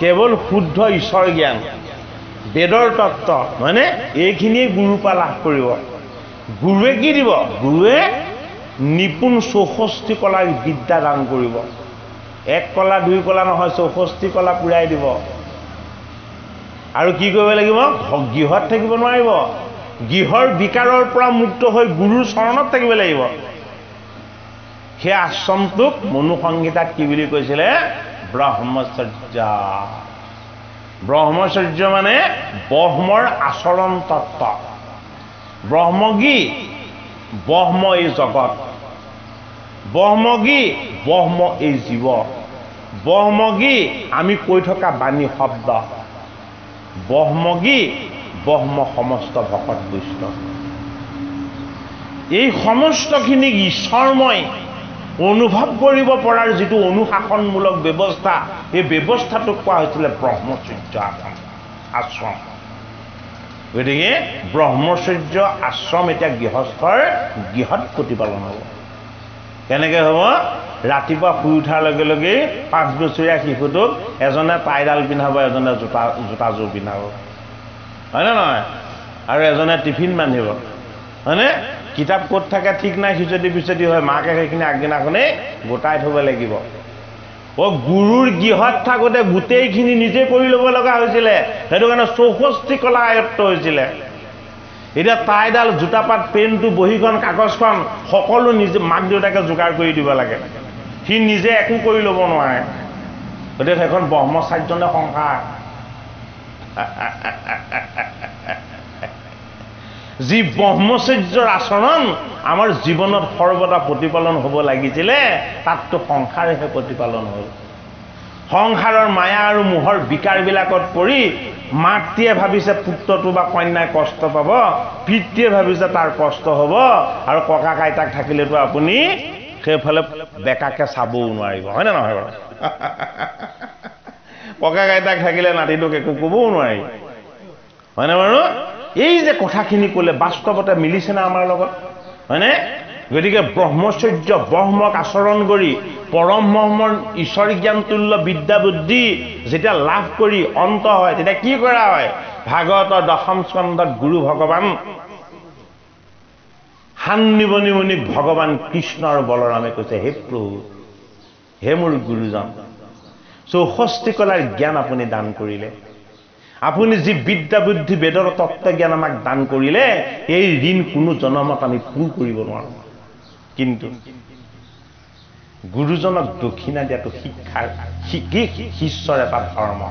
কেৱল শুদ্ধ ঈশ্বৰ জ্ঞান, বেদৰ তত্ত্ব, মানে এইখিনিয়ে গুৰুৰ পৰা লাভ কৰিব। গুৰুৱে কি দিব? গুৰুৱে নিপুণ 64 কলাৰ বিদ্যা দান কৰিব। 1 কলা 2 কলা নহয়, 64 কলা পুৰাই দিব। আৰু কি কৰিব লাগিব? গৃহত থাকিব নোৱাৰিব। গৃহৰ বিকাৰৰ পৰা মুক্ত হৈ গুৰুৰ চৰণত থাকিব লাগিব। সেই আশ্ৰমটোক মনুসংহিতাত কি বুলি কৈছিলে? ব্ৰহ্মচৰ্য। ব্ৰহ্মচৰ্য মানে ব্ৰহ্মৰ আচৰণ তত্ত্ব। ব্ৰহ্ম কি? ব্ৰহ্ম এই জগত। ব্ৰহ্ম কি? ব্ৰহ্ম এই জীৱ। ব্ৰহ্ম কি? আমি কৈ থকা বাণী শব্দ। ব্ৰহ্ম কি? ব্ৰহ্ম সমস্ত ভকত বৈষ্ণৱ। এই সমস্তখিনিক ঈশ্বৰময় অনুভৱ কৰিব পৰাৰ যিটো অনুশাসনমূলক ব্যৱস্থা, এই ব্যৱস্থাটোক কোৱা হৈছিলে ব্ৰহ্মচৰ্য আশ্ৰম। গতিকে ব্ৰহ্মচৰ্য আশ্ৰম এতিয়া গৃহস্থৰ গৃহত প্ৰতিপালন হ'ব। কেনেকৈ হ'ব? ৰাতিপুৱা শুই উঠাৰ লগে লগে 5 বছৰীয়া শিশুটোক এজনে টাইডাল পিন্ধাব, এজনে জোতাযোৰ পিন্ধাব, হয়নে নহয়? আৰু এজনে টিফিন বান্ধিব, হয়নে? কিতাপ ক'ত থাকে ঠিক নাই, সিচতি পিচতি হয়, মাকে সেইখিনি আগদিনাখনেই গোটাই থ'ব লাগিব। গুৰুৰ গৃহত থাকোঁতে গোটেইখিনি নিজে কৰি ল'ব লগা হৈছিলে। সেইটো কাৰণে 64 কলা আয়ত্ত হৈছিলে। এতিয়া টাইডাল, জোতাপাত, পেনটো, বহীখন, কাগজখন সকলো নিজে মাক দেউতাকে যোগাৰ কৰি দিব লাগে। সি নিজে একো কৰি ল'ব নোৱাৰে। গতিকে সেইখন ব্ৰহ্মচাৰ্যনে সংসাৰ। যি ব্ৰহ্মচৰ্যৰ আচৰণ আমাৰ জীৱনত সৰ্বদা প্ৰতিপালন হ'ব লাগিছিলে, তাততো সংসাৰেহে প্ৰতিপালন হ'ল। সংসাৰৰ মায়া আৰু মোহৰ বিকাৰবিলাকত পৰি মাতৃয়ে ভাবিছে পুত্ৰটো বা কন্যাই কষ্ট পাব, পিতৃয়ে ভাবিছে তাৰ কষ্ট হ'ব, আৰু ককা আইতাক থাকিলেতো আপুনি সেইফালে বেকাকে চাবও নোৱাৰিব, হয়নে নহয় বাৰু? ককা আইতাক থাকিলে নাতিটোক একো ক'বও নোৱাৰি, হয়নে বাৰু? এই যে কথাখিনি ক'লে বাস্তৱতে মিলিছেনে আমাৰ লগত, হয়নে? গতিকে ব্ৰহ্মচৰ্য, ব্ৰহ্মক আচৰণ কৰি পৰম ব্ৰহ্মৰ ঈশ্বৰ জ্ঞান তুল্য বিদ্যা বুদ্ধি যেতিয়া লাভ কৰি অন্ত হয়, তেতিয়া কি কৰা হয়? ভাগৱতৰ 10ম স্কন্ধত গুৰু ভগৱান সান্নিবনি মুনি ভগৱান কৃষ্ণ আৰু বলৰামে কৈছে, হে প্ৰভু, হে মোৰ গুৰুজন 64 কলাৰ জ্ঞান আপুনি দান কৰিলে আপুনি যি বিদ্যা বুদ্ধি বেদৰ তত্ত্ব জ্ঞান আমাক দান কৰিলে এই ঋণ কোনো জনমত আমি পূৰ কৰিব নোৱাৰো কিন্তু গুৰুজনক দক্ষিণা দিয়াটো শিক্ষাৰ শিষ্যৰ এটা ধৰ্ম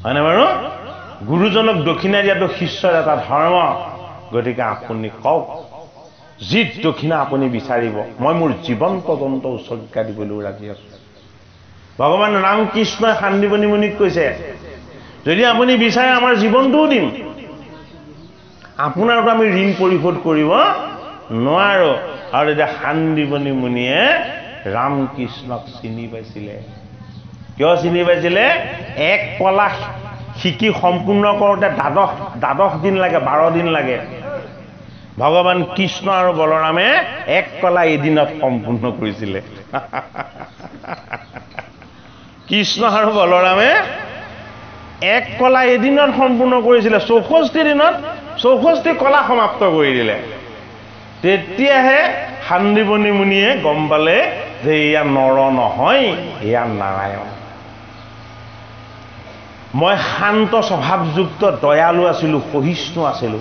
হয়নে বাৰু গুৰুজনক দক্ষিণা দিয়াটো শিষ্যৰ এটা ধৰ্ম গতিকে আপুনি কওক যি দক্ষিণা আপুনি বিচাৰিব মই মোৰ জীৱন পৰ্যন্ত উৎসৰ্গা দিবলৈ ৰাজি আছো ভগৱান ৰাম কৃষ্ণই সান্দীপনী মুনিক কৈছে যদি আপুনি বিচাৰে আমাৰ জীৱনটোও দিম আপোনাৰতো আমি ঋণ পৰিশোধ কৰিব নোৱাৰো আৰু এতিয়া সান্দীপনী মুনিয়ে ৰাম কৃষ্ণক চিনি পাইছিলে কিয় চিনি পাইছিলে এক কলা শিকি সম্পূৰ্ণ কৰোঁতে দ্বাদশ দিন লাগে 12 দিন লাগে ভগৱান কৃষ্ণ আৰু বলৰামে এক কলা এদিনত সম্পূৰ্ণ কৰিছিলে কৃষ্ণ আৰু বলৰামে এক কলা এদিনত সম্পূৰ্ণ কৰিছিলে 64 দিনত 64 কলা সমাপ্ত কৰি দিলে তেতিয়াহে সান্দীপনী মুনিয়ে গম পালে যে এয়া নৰ নহয় এয়া নাৰায়ণ মই শান্ত স্বভাৱযুক্ত দয়ালু আছিলো সহিষ্ণু আছিলো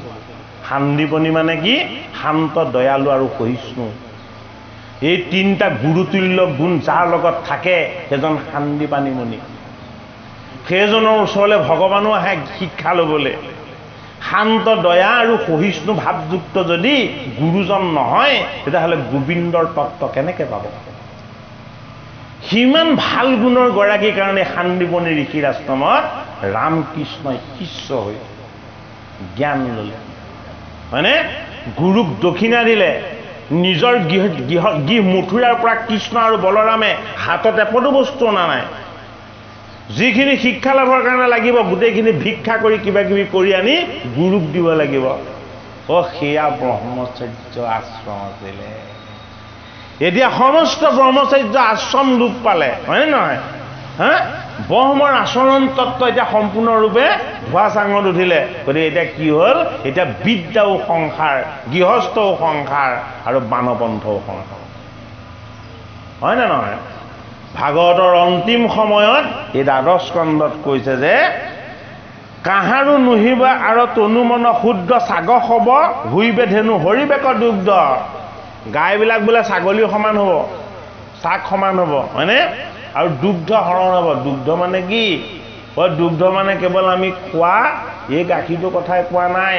সান্দীপনী মানে কি শান্ত দয়ালু আৰু সহিষ্ণু এই তিনিটা গুৰুতুল্য গুণ যাৰ লগত থাকে সেইজন সান্দীপনী মুনি সেইজনৰ ওচৰলৈ ভগৱানো আহে শিক্ষা ল'বলৈ শান্ত দয়া আৰু সহিষ্ণু ভাৱযুক্ত যদি গুৰুজন নহয় তেতিয়াহ'লে গোবিন্দৰ তত্ত্ব কেনেকৈ পাব সিমান ভাল গুণৰ গৰাকীৰ কাৰণে সান্দীপনী ঋষিৰ আশ্ৰমত ৰামকৃষ্ণই শিষ্য হৈ জ্ঞান ল'লে হয়নে গুৰুক দক্ষিণা দিলে নিজৰ গৃহ মথুৰাৰ পৰা কৃষ্ণ আৰু বলৰামে হাতত এপদো বস্তু অনা নাই যিখিনি শিক্ষা লাভৰ কাৰণে লাগিব গোটেইখিনি ভিক্ষা কৰি কিবা কিবি কৰি আনি গুৰুক দিব লাগিব সেয়া ব্ৰহ্মচৰ্য আশ্ৰম আছিলে এতিয়া সমস্ত ব্ৰহ্মচৰ্য আশ্ৰম লোপ পালে হয়নে নহয় হা ব্ৰহ্মৰ আচৰণ তত্ত্ব এতিয়া সম্পূৰ্ণৰূপে ধোৱা চাঙত উঠিলে গতিকে এতিয়া কি হ'ল এতিয়া বিদ্যাও সংসাৰ গৃহস্থও সংসাৰ আৰু বানপন্থও সংসাৰ হয় নে নহয় ভাগৱতৰ অন্তিম সময়ত এই দ্বাদশ স্কন্ধত কৈছে যে কাহাৰো নুহিবা আৰু তনু মন শুদ্ধ ছাগ হব হুইবে ধেনু হৰিবেক দুগ্ধ গাইবিলাক বোলে ছাগলীৰ সমান হ'ব চাক সমান হ'ব হয়নে আৰু দুগ্ধ হৰণ হ'ব দুগ্ধ মানে কি দুগ্ধ মানে কেৱল আমি খোৱা এই গাখীৰটোৰ কথাই কোৱা নাই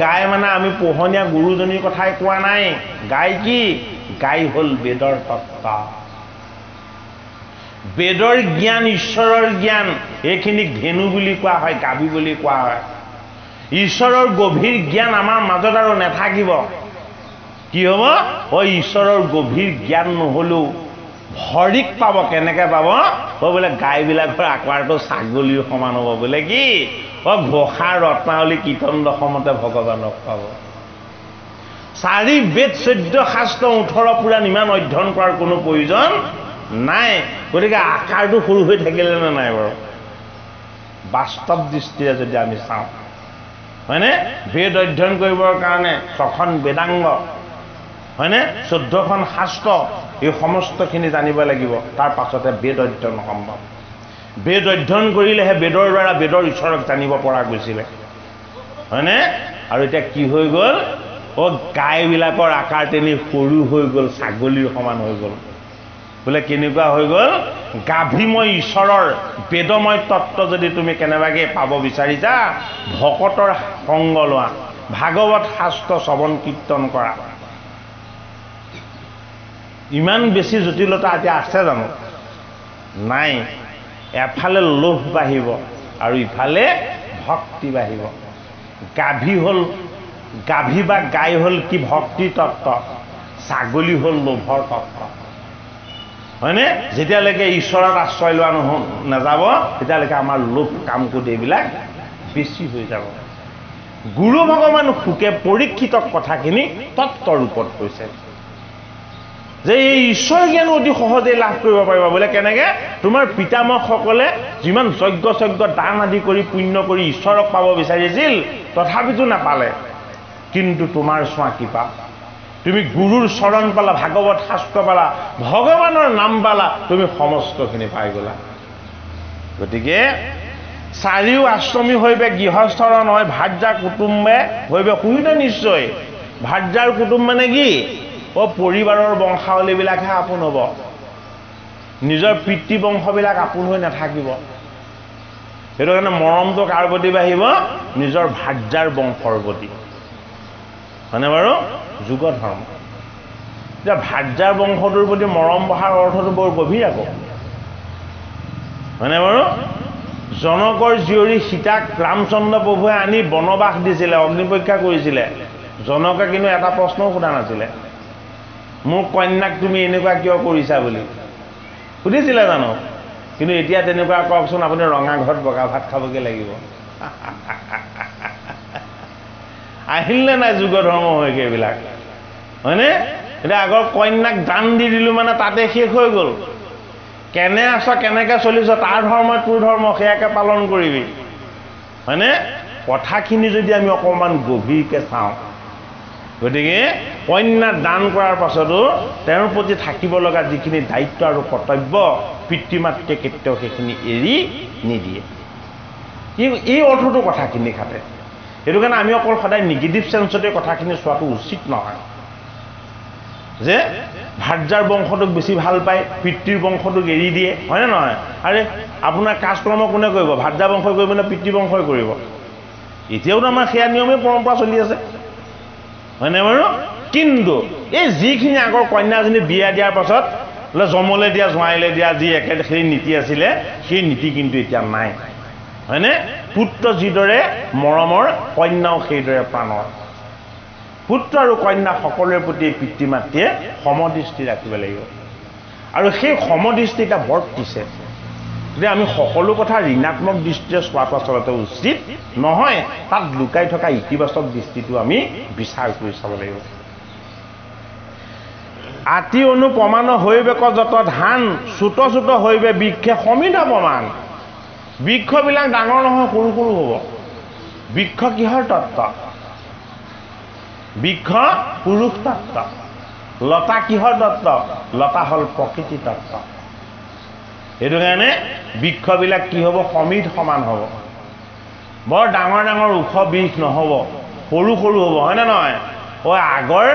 গাই মানে আমি পোহনীয়া গুৰুজনীৰ কথাই কোৱা নাই গাই কি গাই হ'ল বেদৰ তত্ত্ব বেদৰ জ্ঞান ঈশ্বৰৰ জ্ঞান এইখিনিক ধেনু বুলি কোৱা হয় গাভী বুলি কোৱা হয় ঈশ্বৰৰ গভীৰ জ্ঞান আমাৰ মাজত আৰু নাথাকিব কি হ'ব ঈশ্বৰৰ গভীৰ জ্ঞান নহ'লেও হৰিক পাব কেনেকৈ পাব বোলে গাইবিলাকৰ আকাৰটো ছাগলীৰ সমান হ'ব বোলে কি ঘোষা ৰত্নাৱলী কীৰ্তন দশমতে ভগৱানক পাব 4 বেদ 14 শাস্ত্ৰ 18 পুৰাণ ইমান অধ্যয়ন কৰাৰ কোনো প্ৰয়োজন নাই গতিকে আকাৰটো সৰু হৈ থাকিলে নে নাই বাৰু বাস্তৱ দৃষ্টিৰে যদি আমি চাওঁ হয়নে বেদ অধ্যয়ন কৰিবৰ কাৰণে 6খন বেদাংগ হয়নে 14খন শাস্ত্ৰ এই সমস্তখিনি জানিব লাগিব তাৰ পাছতে বেদ অধ্যয়ন সম্ভৱ বেদ অধ্যয়ন কৰিলেহে বেদৰ দ্বাৰা বেদৰ ঈশ্বৰক জানিব পৰা গৈছিলে হয়নে আৰু এতিয়া কি হৈ গ'ল গাইবিলাকৰ আকাৰ তেনি সৰু হৈ গ'ল ছাগলীৰ সমান হৈ গ'ল বোলে কেনেকুৱা হৈ গ'ল গাভীময় ঈশ্বৰৰ বেদময় তত্ত্ব যদি তুমি কেনেবাকৈ পাব বিচাৰিছা ভকতৰ সংগ লোৱা ভাগৱত শাস্ত্ৰ শ্ৰৱণ কীৰ্তন কৰা ইমান বেছি জটিলতা এতিয়া আছে জানো নাই এফালে লোভ বাঢ়িব আৰু ইফালে ভক্তি বাঢ়িব গাভী বা গাই হ'ল কি ভক্তি তত্ত্ব ছাগলী হ'ল লোভৰ তত্ত্ব হয়নে যেতিয়ালৈকে ঈশ্বৰত আশ্ৰয় লোৱা নাযাব তেতিয়ালৈকে আমাৰ লোভ কামকুদ এইবিলাক বেছি হৈ যাব গুৰু ভগৱান সুকে পৰীক্ষিতক কথাখিনি তত্ত্বৰূপত কৈছে যে এই ঈশ্বৰ জ্ঞান অতি সহজে লাভ কৰিব পাৰিবা বোলে কেনেকৈ তোমাৰ পিতামহসকলে যিমান যজ্ঞ দান আদি কৰি পুণ্য কৰি ঈশ্বৰক পাব বিচাৰিছিল তথাপিতো নাপালে কিন্তু তোমাৰ চোৱা কৃপা তুমি গুৰুৰ চৰণ পালা, ভাগৱত শাস্ত্ৰ পালা, ভগৱানৰ নাম পালা, তুমি সমস্তখিনি পাই গ'লা। গতিকে চাৰিও আশ্ৰমী হৈবে গৃহস্থৰ নহয়, ভাৰ্যা কুটুম্বে হৈবে শুনিলে নিশ্চয়। ভাৰ্যাৰ কুটুম মানে কি? পৰিবাৰৰ বংশাৱলীবিলাকহে আপোন হ'ব, নিজৰ পিতৃ বংশবিলাক আপোন হৈ নাথাকিব। সেইটো কাৰণে মৰমটো কাৰ প্ৰতি বাঢ়িব? নিজৰ ভাৰ্যাৰ বংশৰ প্ৰতি, হয়নে বাৰু? যুগ ধৰ্ম। এতিয়া ভাৰ্যাৰ বংশটোৰ প্ৰতি মৰম বহাৰ অৰ্থটো বৰ গভীৰ আকৌ, হয়নে বাৰু? জনকৰ জীয়ৰী সীতাক ৰামচন্দ্ৰ প্ৰভুৱে আনি বনবাস দিছিলে, অগ্নি পৰীক্ষা কৰিছিলে। জনকে কিন্তু এটা প্ৰশ্নও সোধা নাছিলে, মোৰ কন্যাক তুমি এনেকুৱা কিয় কৰিছা বুলি সুধিছিলে জানো? কিন্তু এতিয়া তেনেকুৱা কওকচোন, আপুনি ৰঙা ঘৰত বগা ভাত খাবগৈ লাগিব। আহিল নে নাই যুগ ধৰ্ম হয়গৈ এইবিলাক, হয়নে? এতিয়া আগৰ কন্যাক দান দি দিলোঁ মানে তাতে শেষ হৈ গ'ল। কেনে আছ, কেনেকৈ চলিছ, তাৰ ধৰ্ম তোৰ ধৰ্ম, সেয়াকে পালন কৰিবি, হয়নে? কথাখিনি যদি আমি অকণমান গভীৰকৈ চাওঁ, গতিকে কন্যা দান কৰাৰ পাছতো তেওঁৰ প্ৰতি থাকিব লগা যিখিনি দায়িত্ব আৰু কৰ্তব্য, পিতৃ মাতৃয়ে কেতিয়াও সেইখিনি এৰি নিদিয়ে। এই অৰ্থটো কথাখিনি খাটে। সেইটো কাৰণে আমি অকল সদায় নিগেটিভ চেন্সতে কথাখিনি চোৱাটো উচিত নহয়, যে ভাৰ্যাৰ বংশটোক বেছি ভাল পায়, পিতৃৰ বংশটোক এৰি দিয়ে, হয়নে নহয়? আৰে আপোনাৰ কাজকৰ্ম কোনে কৰিব? ভাৰ্যা বংশই কৰিব নে পিতৃ বংশই কৰিব? এতিয়াওতো আমাৰ সেয়া নিয়মেই পৰম্পৰা চলি আছে, হয়নে বাৰু? কিন্তু এই যিখিনি আগৰ কন্যাজনী বিয়া দিয়াৰ পাছত জমলে দিয়া, জোঁৱাইলে দিয়া যি একেখিনি নীতি আছিলে, সেই নীতি কিন্তু এতিয়া নাই, হয়নে? পুত্ৰ যিদৰে মৰমৰ, কন্যাও সেইদৰে প্ৰাণৰ। পুত্ৰ আৰু কন্যা সকলোৰে প্ৰতি পিতৃ মাতৃয়ে সমদৃষ্টি ৰাখিব লাগিব, আৰু সেই সমদৃষ্টি এতিয়া বৰ্তিছে। গতিকে আমি সকলো কথা ঋণাত্মক দৃষ্টিৰে চোৱাটো আচলতে উচিত নহয়, তাত লুকাই থকা ইতিবাচক দৃষ্টিটো আমি বিচাৰ কৰি চাব লাগিব। আতি অনুপমান হৈবেক যত ধান, চুট চুট হৈবে বৃক্ষে সমিধ প্ৰমাণ। বৃক্ষবিলাক ডাঙৰ নহয়, সৰু সৰু হ'ব। বৃক্ষ কিহৰ তত্ত্ব? বৃক্ষ পুৰুষ তত্ত্ব। লতা কিহৰ তত্ত্ব? লতা হ'ল প্ৰকৃতি তত্ত্ব। সেইটো কাৰণে বৃক্ষবিলাক কি হ'ব? সমিধ সমান হ'ব। বৰ ডাঙৰ ডাঙৰ ওখ বৃক্ষ নহ'ব, সৰু সৰু হ'ব, হয়নে নহয়? আগৰ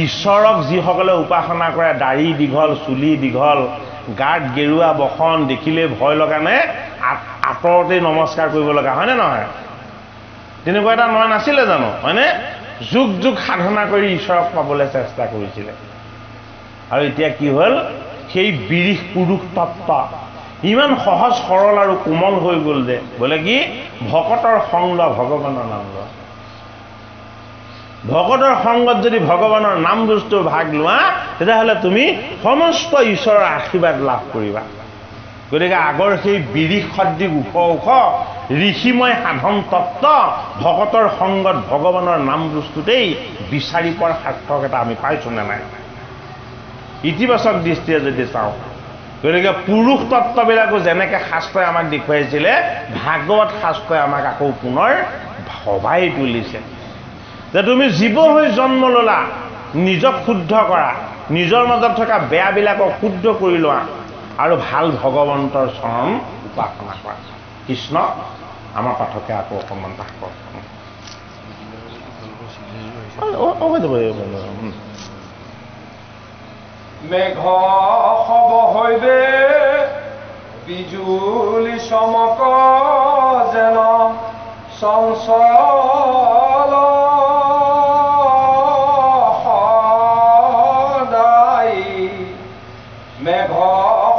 ঈশ্বৰক যিসকলে উপাসনা কৰে, দাড়ি দীঘল, চুলি দীঘল, গাত গেৰুৱা বসন, দেখিলে ভয় লগা নে আঁতৰতেই নমস্কাৰ কৰিব লগা, হয়নে নহয়? তেনেকুৱা এটা নহয় নাছিলে জানো, হয়নে? যুগ যুগ সাধনা কৰি ঈশ্বৰক পাবলৈ চেষ্টা কৰিছিলে। আৰু এতিয়া কি হ'ল? সেই বিৰিষ পুৰুষ তত্ত্ব ইমান সহজ সৰল আৰু কোমল হৈ গ'ল যে, বোলে কি ভকতৰ সংগ ভগৱানৰ নাম লোৱা। ভকতৰ সংগত যদি ভগৱানৰ নাম বস্তুৰ ভাগ লোৱা, তেতিয়াহ'লে তুমি সমস্ত ঈশ্বৰৰ আশীৰ্বাদ লাভ কৰিবা। গতিকে আগৰ সেই বিৰিষ সদৃশ ওখ ওখ ঋষিময় সাধন তত্ত্ব ভকতৰ সংগত ভগৱানৰ নাম বস্তুতেই বিচাৰি পোৱাৰ সাৰ্থক এটা আমি পাইছোঁ নে নাই? ইতিবাচক দৃষ্টিৰে যদি চাওঁ, গতিকে পুৰুষ তত্ত্ববিলাকো যেনেকৈ শাস্ত্ৰই আমাক দেখুৱাইছিলে, ভাগৱত শাস্ত্ৰই আমাক আকৌ পুনৰ ভবাই তুলিছে যে তুমি জীৱ হৈ জন্ম ল'লা, নিজক শুদ্ধ কৰা, নিজৰ মাজত থকা বেয়াবিলাকক শুদ্ধ কৰি লোৱা, আৰু ভাল ভগৱন্তৰ চৰণ উপাসনা কৰা। কৃষ্ণ আমাৰ পাঠকে আকৌ অকণমান পাঠ কৰক। মেঘ হব হৈবে বিজুলি চমক যেন চঞ্চল সদায়। মেঘ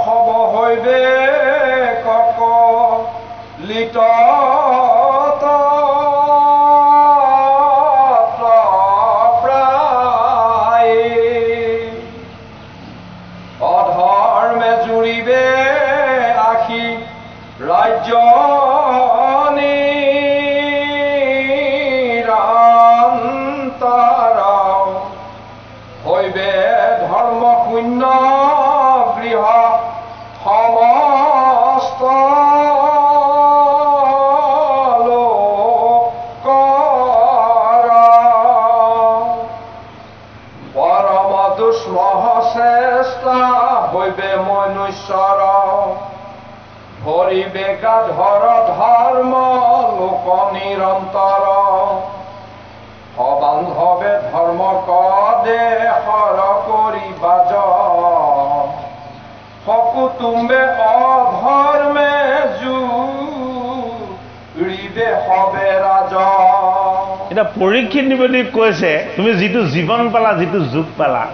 হব হৈবে ককলিত ৰাজ্যনী হইবে মনুষ্যৰ ভৰিবে গাধৰ ধৰ্ম লোক নিৰন্তৰ সবান্ধৱে ধৰ্ম কদে হৰ কৰি বাজ সকুতুম্বে অধৰ্মে জুৰিবে হবে ৰাজ। এটা পৰীক্ষিত নিবেদিক কৈছে তুমি যিটো জীৱন পালা, যিটো যুগ পালা,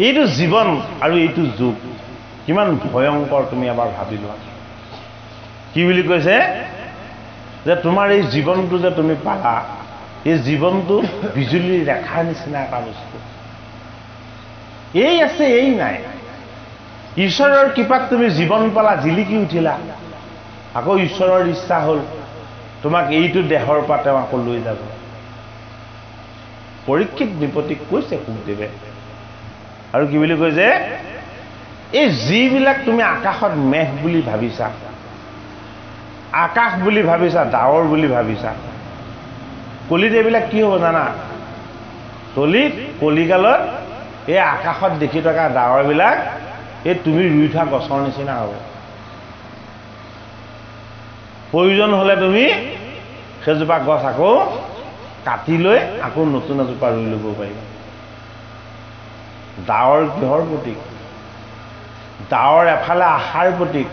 এইটো জীৱন আৰু এইটো যুগ কিমান ভয়ংকৰ তুমি এবাৰ ভাবি লোৱা। কি বুলি কৈছে যে তোমাৰ এই জীৱনটো যে তুমি পালা, এই জীৱনটো বিজুলীৰ ৰেখাৰ নিচিনা এটা বস্তু, এই আছে এই নাই। ঈশ্বৰৰ কৃপাত তুমি জীৱন পালা, জিলিকি উঠিলা, আকৌ ঈশ্বৰৰ ইচ্ছা হ'ল তোমাক এইটো দেহৰ পৰা তেওঁ আকৌ লৈ যাব। পৰীক্ষিত নৃপতিক কৈছে শুকদেৱে। আৰু কি বুলি কৈছে, এই যিবিলাক তুমি আকাশত মেঘ বুলি ভাবিছা, আকাশ বুলি ভাবিছা, ডাৱৰ বুলি ভাবিছা, কলিত এইবিলাক কি হ'ব জানা? কলিকালত এই আকাশত দেখি থকা ডাৱৰবিলাক এই তুমি ৰুই থোৱা গছৰ নিচিনা হ'ব। প্ৰয়োজন হ'লে তুমি সেইজোপা গছ আকৌ কাটি লৈ আকৌ নতুন এজোপা ৰুই ল'ব পাৰিবা। ডাৱৰ কিহৰ প্ৰতীক? ডাৱৰ এফালে আশাৰ প্ৰতীক।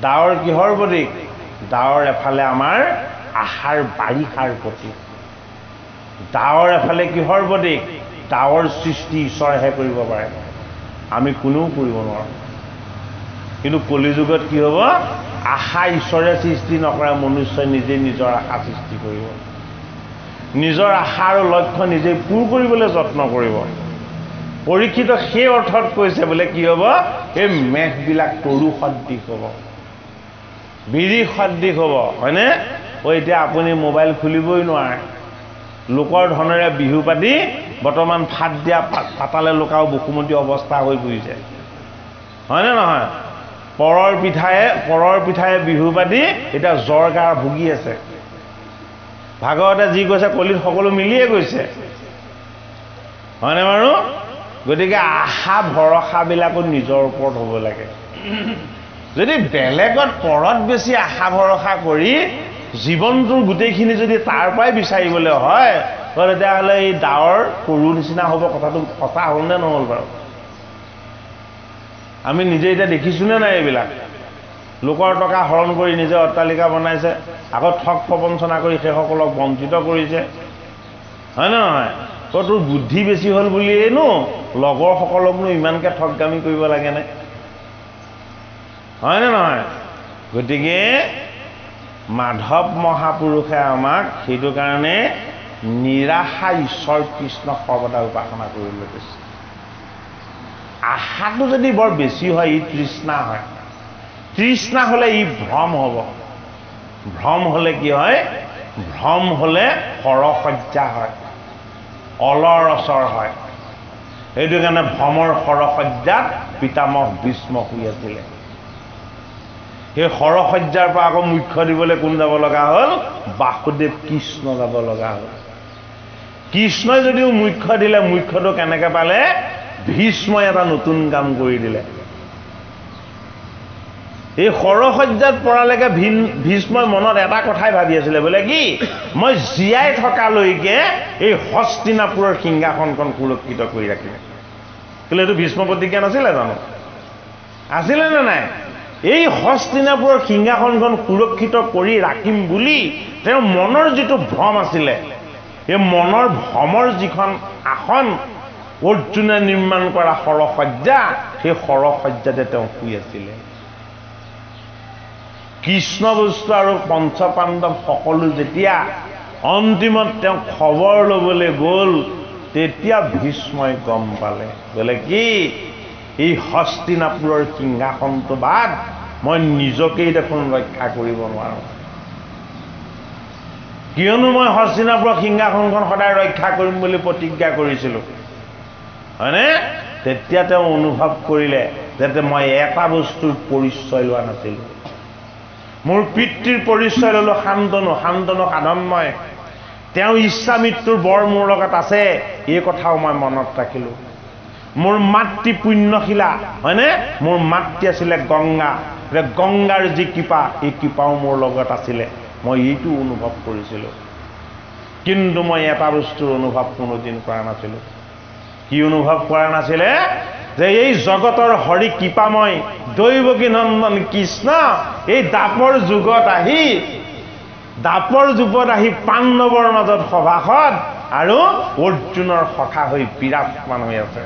ডাৱৰ কিহৰ প্ৰতীক? ডাৱৰ এফালে আমাৰ আশাৰ বাৰিষাৰ প্ৰতীক। ডাৱৰ এফালে কিহৰ প্ৰতীক? ডাৱৰ সৃষ্টি ঈশ্বৰেহে কৰিব পাৰে, আমি কোনেও কৰিব নোৱাৰোঁ। কিন্তু কলিযুগত কি হ'ব? আশা ঈশ্বৰে সৃষ্টি নকৰে, মনুষ্যই নিজে নিজৰ আশা সৃষ্টি কৰিব, নিজৰ আশা আৰু লক্ষ্য নিজে পূৰ কৰিবলৈ যত্ন কৰিব। পৰীক্ষিত সেই অৰ্থত কৈছে বোলে কি হ'ব? এই মেঘবিলাক তৰু সদৃশ হ'ব, বিৰি সদৃশ হ'ব, হয়নে? এতিয়া আপুনি মোবাইল খুলিবই নোৱাৰে, লোকৰ ধনেৰে বিহু পাতি বৰ্তমান ফাট দিয়া পাতালে লোকাও বসুমতী অৱস্থা হৈ পৰিছে, হয়নে নহয়? পৰৰ পিঠায়ে বিহু পাতি এতিয়া জ্বৰ গাৰ ভুগি আছে। ভাগৱতে যি কৈছে কলিত সকলো মিলিয়ে গৈছে, হয়নে বাৰু? গতিকে আশা ভৰসাবিলাকো নিজৰ ওপৰত হ'ব লাগে। যদি বেলেগত পৰত বেছি আশা ভৰসা কৰি জীৱনটোৰ গোটেইখিনি যদি তাৰ পৰাই বিচাৰিবলৈ হয়, তেতিয়াহ'লে এই ডাৱৰ তৰু নিচিনা হ'ব। কথাটো সঁচা হ'ল নে নহ'ল বাৰু? আমি নিজে এতিয়া দেখিছোঁনে নাই? এইবিলাক লোকৰ টকা হৰণ কৰি নিজে অট্টালিকা বনাইছে, আকৌ ঠগ প্ৰবঞ্চনা কৰি সেইসকলক বঞ্চিত কৰিছে, হয়নে নহয়? তোৰ বুদ্ধি বেছি হ'ল বুলিয়েনো লগৰসকলকনো ইমানকৈ ঠগগামি কৰিব লাগেনে, হয়নে নহয়? গতিকে মাধৱ মহাপুৰুষে আমাক সেইটো কাৰণে নিৰাশা ঈশ্বৰ কৃষ্ণ সৰ্বদা উপাসনা কৰিবলৈ কৈছে। আশাটো যদি বৰ বেছি হয়, ই তৃষ্ণা হয়। তৃষ্ণা হ'লে ই ভ্ৰম হ'ব। ভ্ৰম হ'লে কি হয়? ভ্ৰম হ'লে সৰসজ্জা হয়, অলৰচৰ হয়। সেইটো কাৰণে ভ্ৰমৰ সৰসজ্জাত পিতামহ ভীষ্ম শুই আছিলে। সেই সৰসজ্জাৰ পৰা আকৌ মুখ্য দিবলৈ কোন যাব লগা হ'ল? বাসুদেৱ কৃষ্ণ যাব লগা হ'ল। কৃষ্ণই যদিও মুখ্য দিলে, মুখ্যটো কেনেকৈ পালে? ভীষ্মই এটা নতুন কাম কৰি দিলে। এই সৰসজ্জাত পৰালৈকে ভীষ্মই মনত এটা কথাই ভাবি আছিলে, বোলে কি মই জীয়াই থকালৈকে এই হস্তিনাপুৰৰ সিংহাসনখন সুৰক্ষিত কৰি ৰাখিম। কিন্তু এইটো ভীষ্ম প্ৰতিজ্ঞা নাছিলে জানো? আছিলে নে নাই? এই হস্তিনাপুৰৰ সিংহাসনখন সুৰক্ষিত কৰি ৰাখিম বুলি তেওঁৰ মনৰ যিটো ভ্ৰম আছিলে, এই মনৰ ভ্ৰমৰ যিখন আসন অৰ্জুনে নিৰ্মাণ কৰা সৰসজ্জা, সেই সৰসজ্জাতে তেওঁ শুই আছিলে। কৃষ্ণ বস্তু আৰু পঞ্চপাণ্ডৱ সকলো যেতিয়া অন্তিমত তেওঁ খবৰ ল'বলৈ গ'ল, তেতিয়া ভীষ্মই গম পালে, বোলে কি এই হস্তিনাপুৰৰ সিংহাসনটো বাদ মই নিজকেই দেখোন ৰক্ষা কৰিব নোৱাৰোঁ। কিয়নো মই হস্তিনাপুৰৰ সিংহাসনখন সদায় ৰক্ষা কৰিম বুলি প্ৰতিজ্ঞা কৰিছিলোঁ, হয়নে? তেতিয়া তেওঁ অনুভৱ কৰিলে যে মই এটা বস্তুৰ পৰিচয় লোৱা নাছিলোঁ। মোৰ পিতৃৰ পৰিচয় ল'লোঁ শান্তনু, শান্তনু সাধনময়। তেওঁ ইচ্ছা মৃত্যুৰ বৰ মোৰ লগত আছে, এই কথাও মই মনত ৰাখিলোঁ। মোৰ মাতৃ পুণ্যশীলা হয়নে মোৰ মাতৃ আছিলে গংগা গংগাৰ যি কৃপা এই কৃপাও মোৰ লগত আছিলে মই এইটো অনুভৱ কৰিছিলোঁ কিন্তু মই এটা বস্তুৰ অনুভৱ কোনোদিন কৰা নাছিলোঁ কি অনুভৱ কৰা নাছিলে যে এই জগতৰ হৰি কৃপাময় দৈৱকী নন্দন কৃষ্ণ এই দাপৰ যুগত আহি পাণ্ডৱৰ মাজত সভাসদ আৰু অৰ্জুনৰ সখা হৈ বিৰাজমান হৈ আছে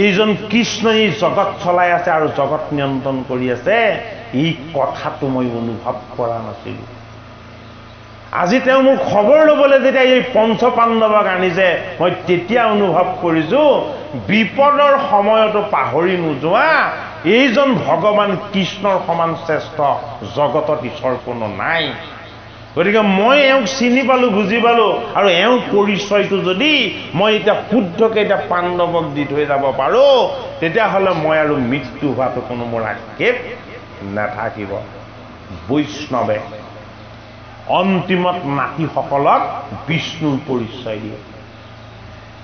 এইজন কৃষ্ণ এই জগত চলাই আছে আৰু জগত নিয়ন্ত্ৰণ কৰি আছে এই কথাটো মই অনুভৱ কৰা নাছিলোঁ আজি তেওঁ মোক খবৰ ল'বলৈ যেতিয়া এই পঞ্চ পাণ্ডৱক আনিছে মই তেতিয়া অনুভৱ কৰিছোঁ বিপদৰ সময়তো পাহৰি নোযোৱা এইজন ভগৱান কৃষ্ণৰ সমান শ্ৰেষ্ঠ জগতত ঈশ্বৰ কোনো নাই গতিকে মই এওঁক চিনি পালোঁ বুজি পালোঁ আৰু এওঁৰ পৰিচয়টো যদি মই এতিয়া শুদ্ধকৈ এতিয়া পাণ্ডৱক দি থৈ যাব পাৰোঁ তেতিয়াহ'লে মই আৰু মৃত্যু হোৱাটো কোনো মোৰ আক্ষেপ নাথাকিব বৈষ্ণৱে অন্তিমত নাতিসকলক বিষ্ণুৰ পৰিচয় দিয়ে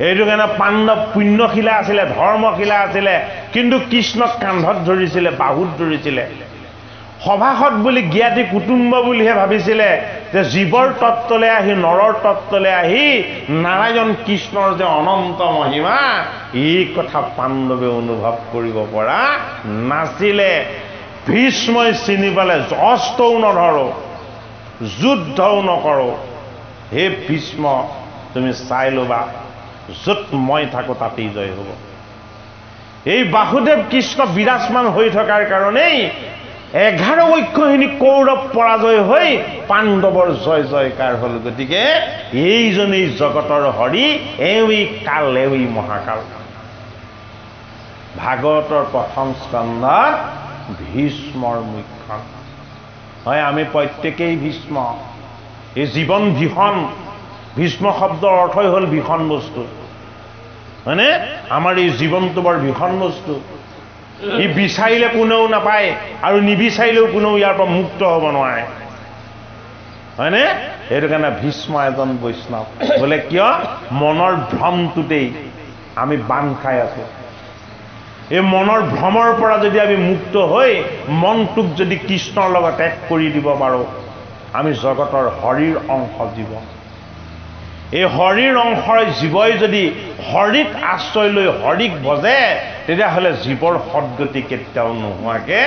এইটো কাৰণে পাণ্ডৱ পুণ্যশীলা আছিলে ধৰ্মশীলা আছিলে কিন্তু কৃষ্ণক কান্ধত ধৰিছিলে বাহুত ধৰিছিলে সভাসদ বুলি জ্ঞাতি কুটুম্ব বুলিহে ভাবিছিলে যে জীৱৰ তত্ত্বলৈ আহি নৰৰ তত্ত্বলৈ আহি নাৰায়ণ কৃষ্ণৰ যে অনন্ত মহিমা এই কথা পাণ্ডৱে অনুভৱ কৰিব পৰা নাছিলে ভীষ্মই চিনি পালে অস্ত্ৰও নধৰো যুদ্ধও নকৰোঁ হে ভীষ্ম তুমি চাই ল'বা য'ত মই থাকোঁ তাতেই জয় হ'ব এই বাসুদেৱ কৃষ্ণ বিৰাজমান হৈ থকাৰ কাৰণেই 11 বক্ষখিনি কৌৰৱ পৰাজয় হৈ পাণ্ডৱৰ জয় জয়কাৰ হ'ল গতিকে এইজনেই জগতৰ হৰি এওঁই কাল এওঁই মহাকাল ভাগৱতৰ প্ৰথম স্কন্ধত ভীষ্মৰ মুখ্য হয় আমি প্ৰত্যেকেই ভীষ্ম এই জীৱন ভীষণ ভীষ্ম শব্দৰ অৰ্থই হ'ল ভীষণ বস্তু হয়নে আমাৰ এই জীৱনটো বৰ ভীষণ বস্তু ই বিচাৰিলে কোনেও নাপায় আৰু নিবিচাৰিলেও কোনেও ইয়াৰ পৰা মুক্ত হ'ব নোৱাৰে হয়নে সেইটো কাৰণে ভীষ্ম এজন বৈষ্ণৱ বোলে কিয় মনৰ ভ্ৰমটোতেই আমি বান্ধ খাই আছোঁ এই মনৰ ভ্ৰমৰ পৰা যদি আমি মুক্ত হৈ মনটোক যদি কৃষ্ণৰ লগত এক কৰি দিব পাৰোঁ আমি জগতৰ হৰিৰ অংশ জীৱ এই হৰিৰ অংশৰ জীৱই যদি হৰিক আশ্ৰয় লৈ হৰিক ভজে তেতিয়াহ'লে জীৱৰ সদ্গতি কেতিয়াও নোহোৱাকৈ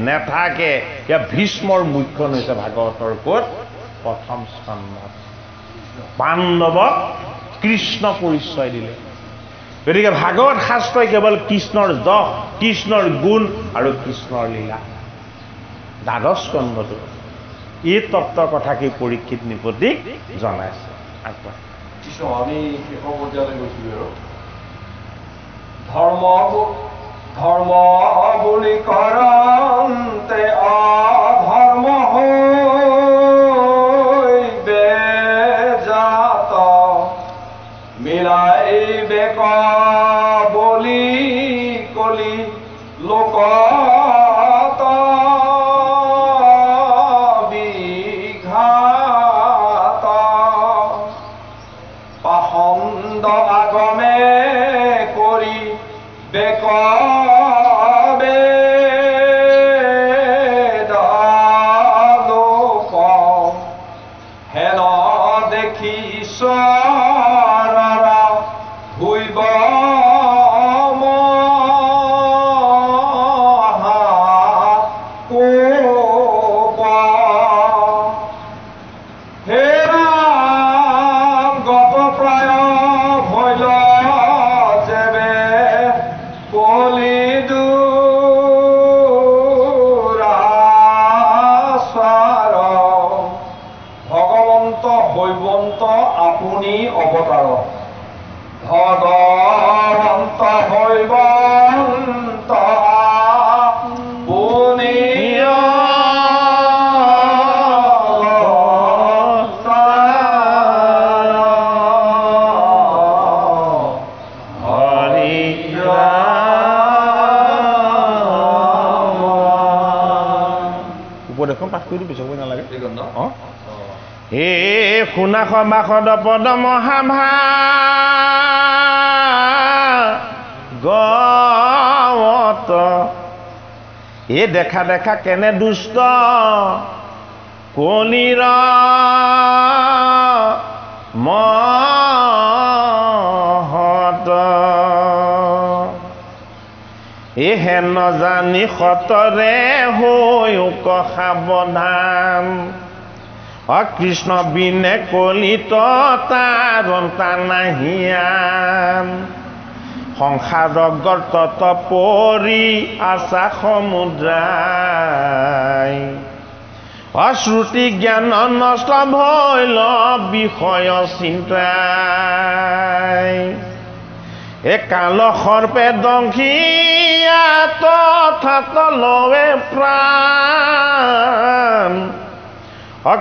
নেথাকে ইয়াৰ ভীষ্মৰ মুখ্য হৈছে ভাগৱতৰ ক'ত প্ৰথম স্কন্ধত পাণ্ডৱক কৃষ্ণ পৰিচয় দিলে গতিকে ভাগৱত শাস্ত্ৰই কেৱল কৃষ্ণৰ যশ কৃষ্ণৰ গুণ আৰু কৃষ্ণৰ লীলা দ্বাদশ স্কন্ধটো এই তত্ত্বৰ কথাকে পৰীক্ষিত নিপতিক জনাইছে কৃষ্ণ আমি শেষৰ পৰ্যায়লৈ গৈছিলোঁ ধৰ্ম বুলি কৰন্তে অধৰ্ম হৈ বেজাত মিলাইবে বুলি কলি লোকত বিঘাত পাখণ্ড আগমে কৰি বেকবে লোক হেন দেখি ঈশ্বৰৰা ভুইব আপুনি অৱতাৰ ভগৱন্ত হৈবন্ত আপুনি উপদেশখন পাঠ কৰি দিবি চবই নালাগে অঁ হে শুনা সমাসদ পদ মহাভা গৱত এই দেখা দেখা কেনে দুষ্ট কলিৰ মহত এহে নজানি সতৰে হৈ সাৱধান কৃষ্ণ বিনে কলিত তাৰণতা নাহিয়ান সংসাৰৰ গৰ্তত পৰি আছা সমুদ্ৰাই অশ্ৰুতি জ্ঞান নষ্ট ভৈল বিষয় চিন্তাই এ কাল সৰ্পে দংশিয়া তথাত লৱে প্ৰাণ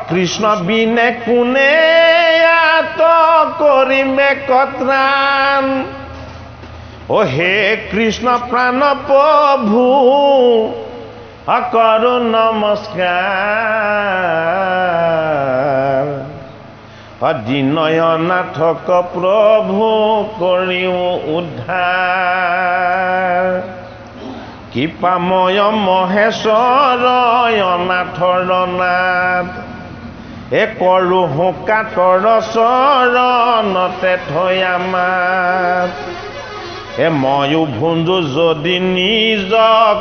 কৃষ্ণ বিনে কোনে আত কৰিমে কত্ৰাণ ও হে কৃষ্ণ প্ৰাণ প্ৰভু কৰো নমস্কাৰ দীনয়নাথক প্ৰভু কৰিও উদ্ধাৰ কৃপাময় মহেশ্বৰ অনাথৰ নাথ এ কৰো কাতৰ চৰণতে থৈ আমাৰ এ ময়ো ভুঞ্জো যদি নিজ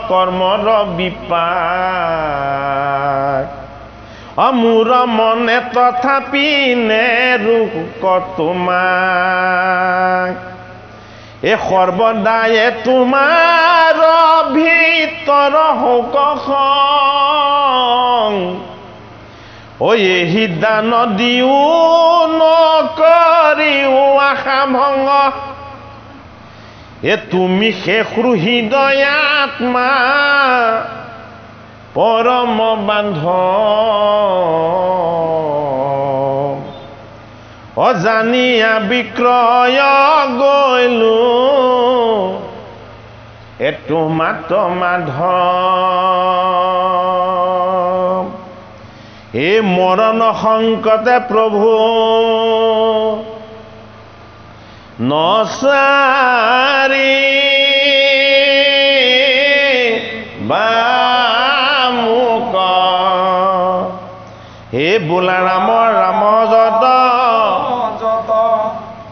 কৰ্মৰ বিপাক মোৰ মনে তথাপি নেৰোক তোমাক এ সৰ্বদায়ে তোমাৰ ভিতৰ হওক ঐ এহি দান দিও নকৰিও আশা ভংগ এ তুমি শেষ হৃদয়াত্মা পৰম বান্ধৱ অজানিয়া বিক্ৰয় গৈলো এটো মাত মাধৱ এই মৰণ সংকটে প্ৰভু নচাৰি বামুক হে বোলা ৰাম ৰাম যত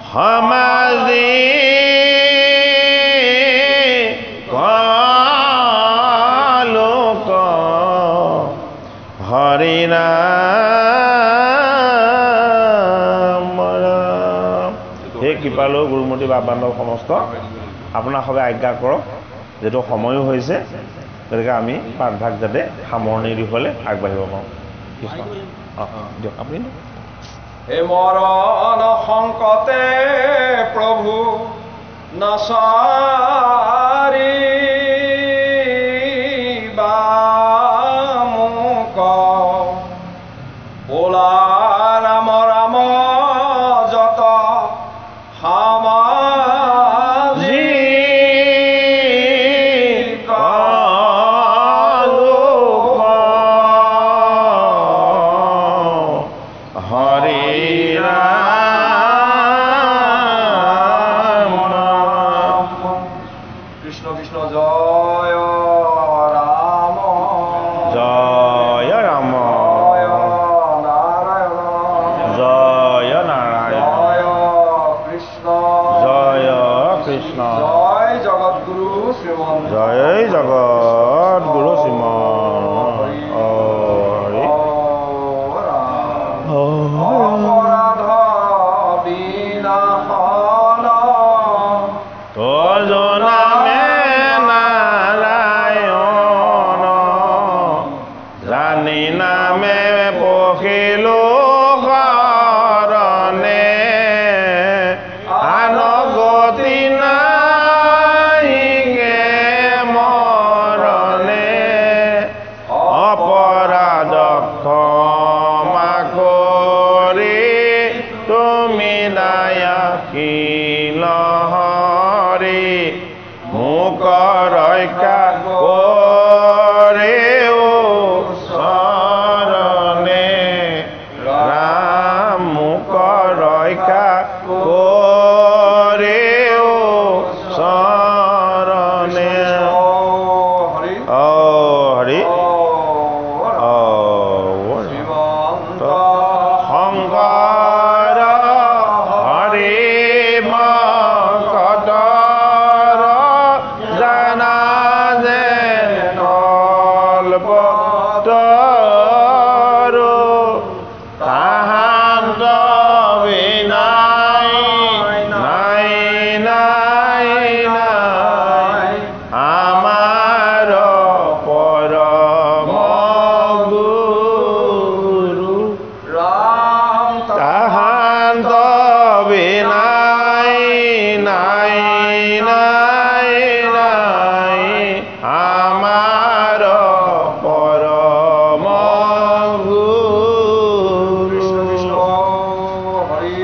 সমাজি কলোক হৰি নাম হে কৃপালু গুৰুমতী বাবান্ধৱ সমস্ত আপোনাৰ সবে আজ্ঞা কৰক যেটো সময়ো হৈছে গতিকে আমি পাঠভাগ যাতে সামৰণি দিবলৈ আগবাঢ়িব পাৰোঁ কৃষ্ণ দিয়ক আপুনি হে মৰণ সংকটে প্ৰভু নচাৰি বামুক বোলা ৰাম ৰাম যত সমাজি কলোক হৰি ৰাম কৃষ্ণ কৃষ্ণ জয় ৰাম জয় ৰাম নাৰায়ণ জয় নাৰায়ণ জয় কৃষ্ণ জয় কৃষ্ণ জয় জগৎগুৰু শ্ৰীমন জয় জগত গুৰু শ্ৰীমন হৰি অপৰাধ বিনাশন তজনামে নাৰায়ণ জানি নামে পখিলো শৰণে আন গতি নাহিগে মৰণে অপৰাধ ক্ষমা কৰি তুমি দায়াশীল হৰি মোক ৰক্ষা কৰেও শৰণে ৰাম মোক ৰক্ষা কৰেও শৰণে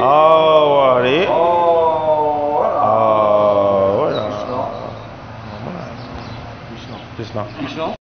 হৰি হৰি কৃষ্ণ কৃষ্ণ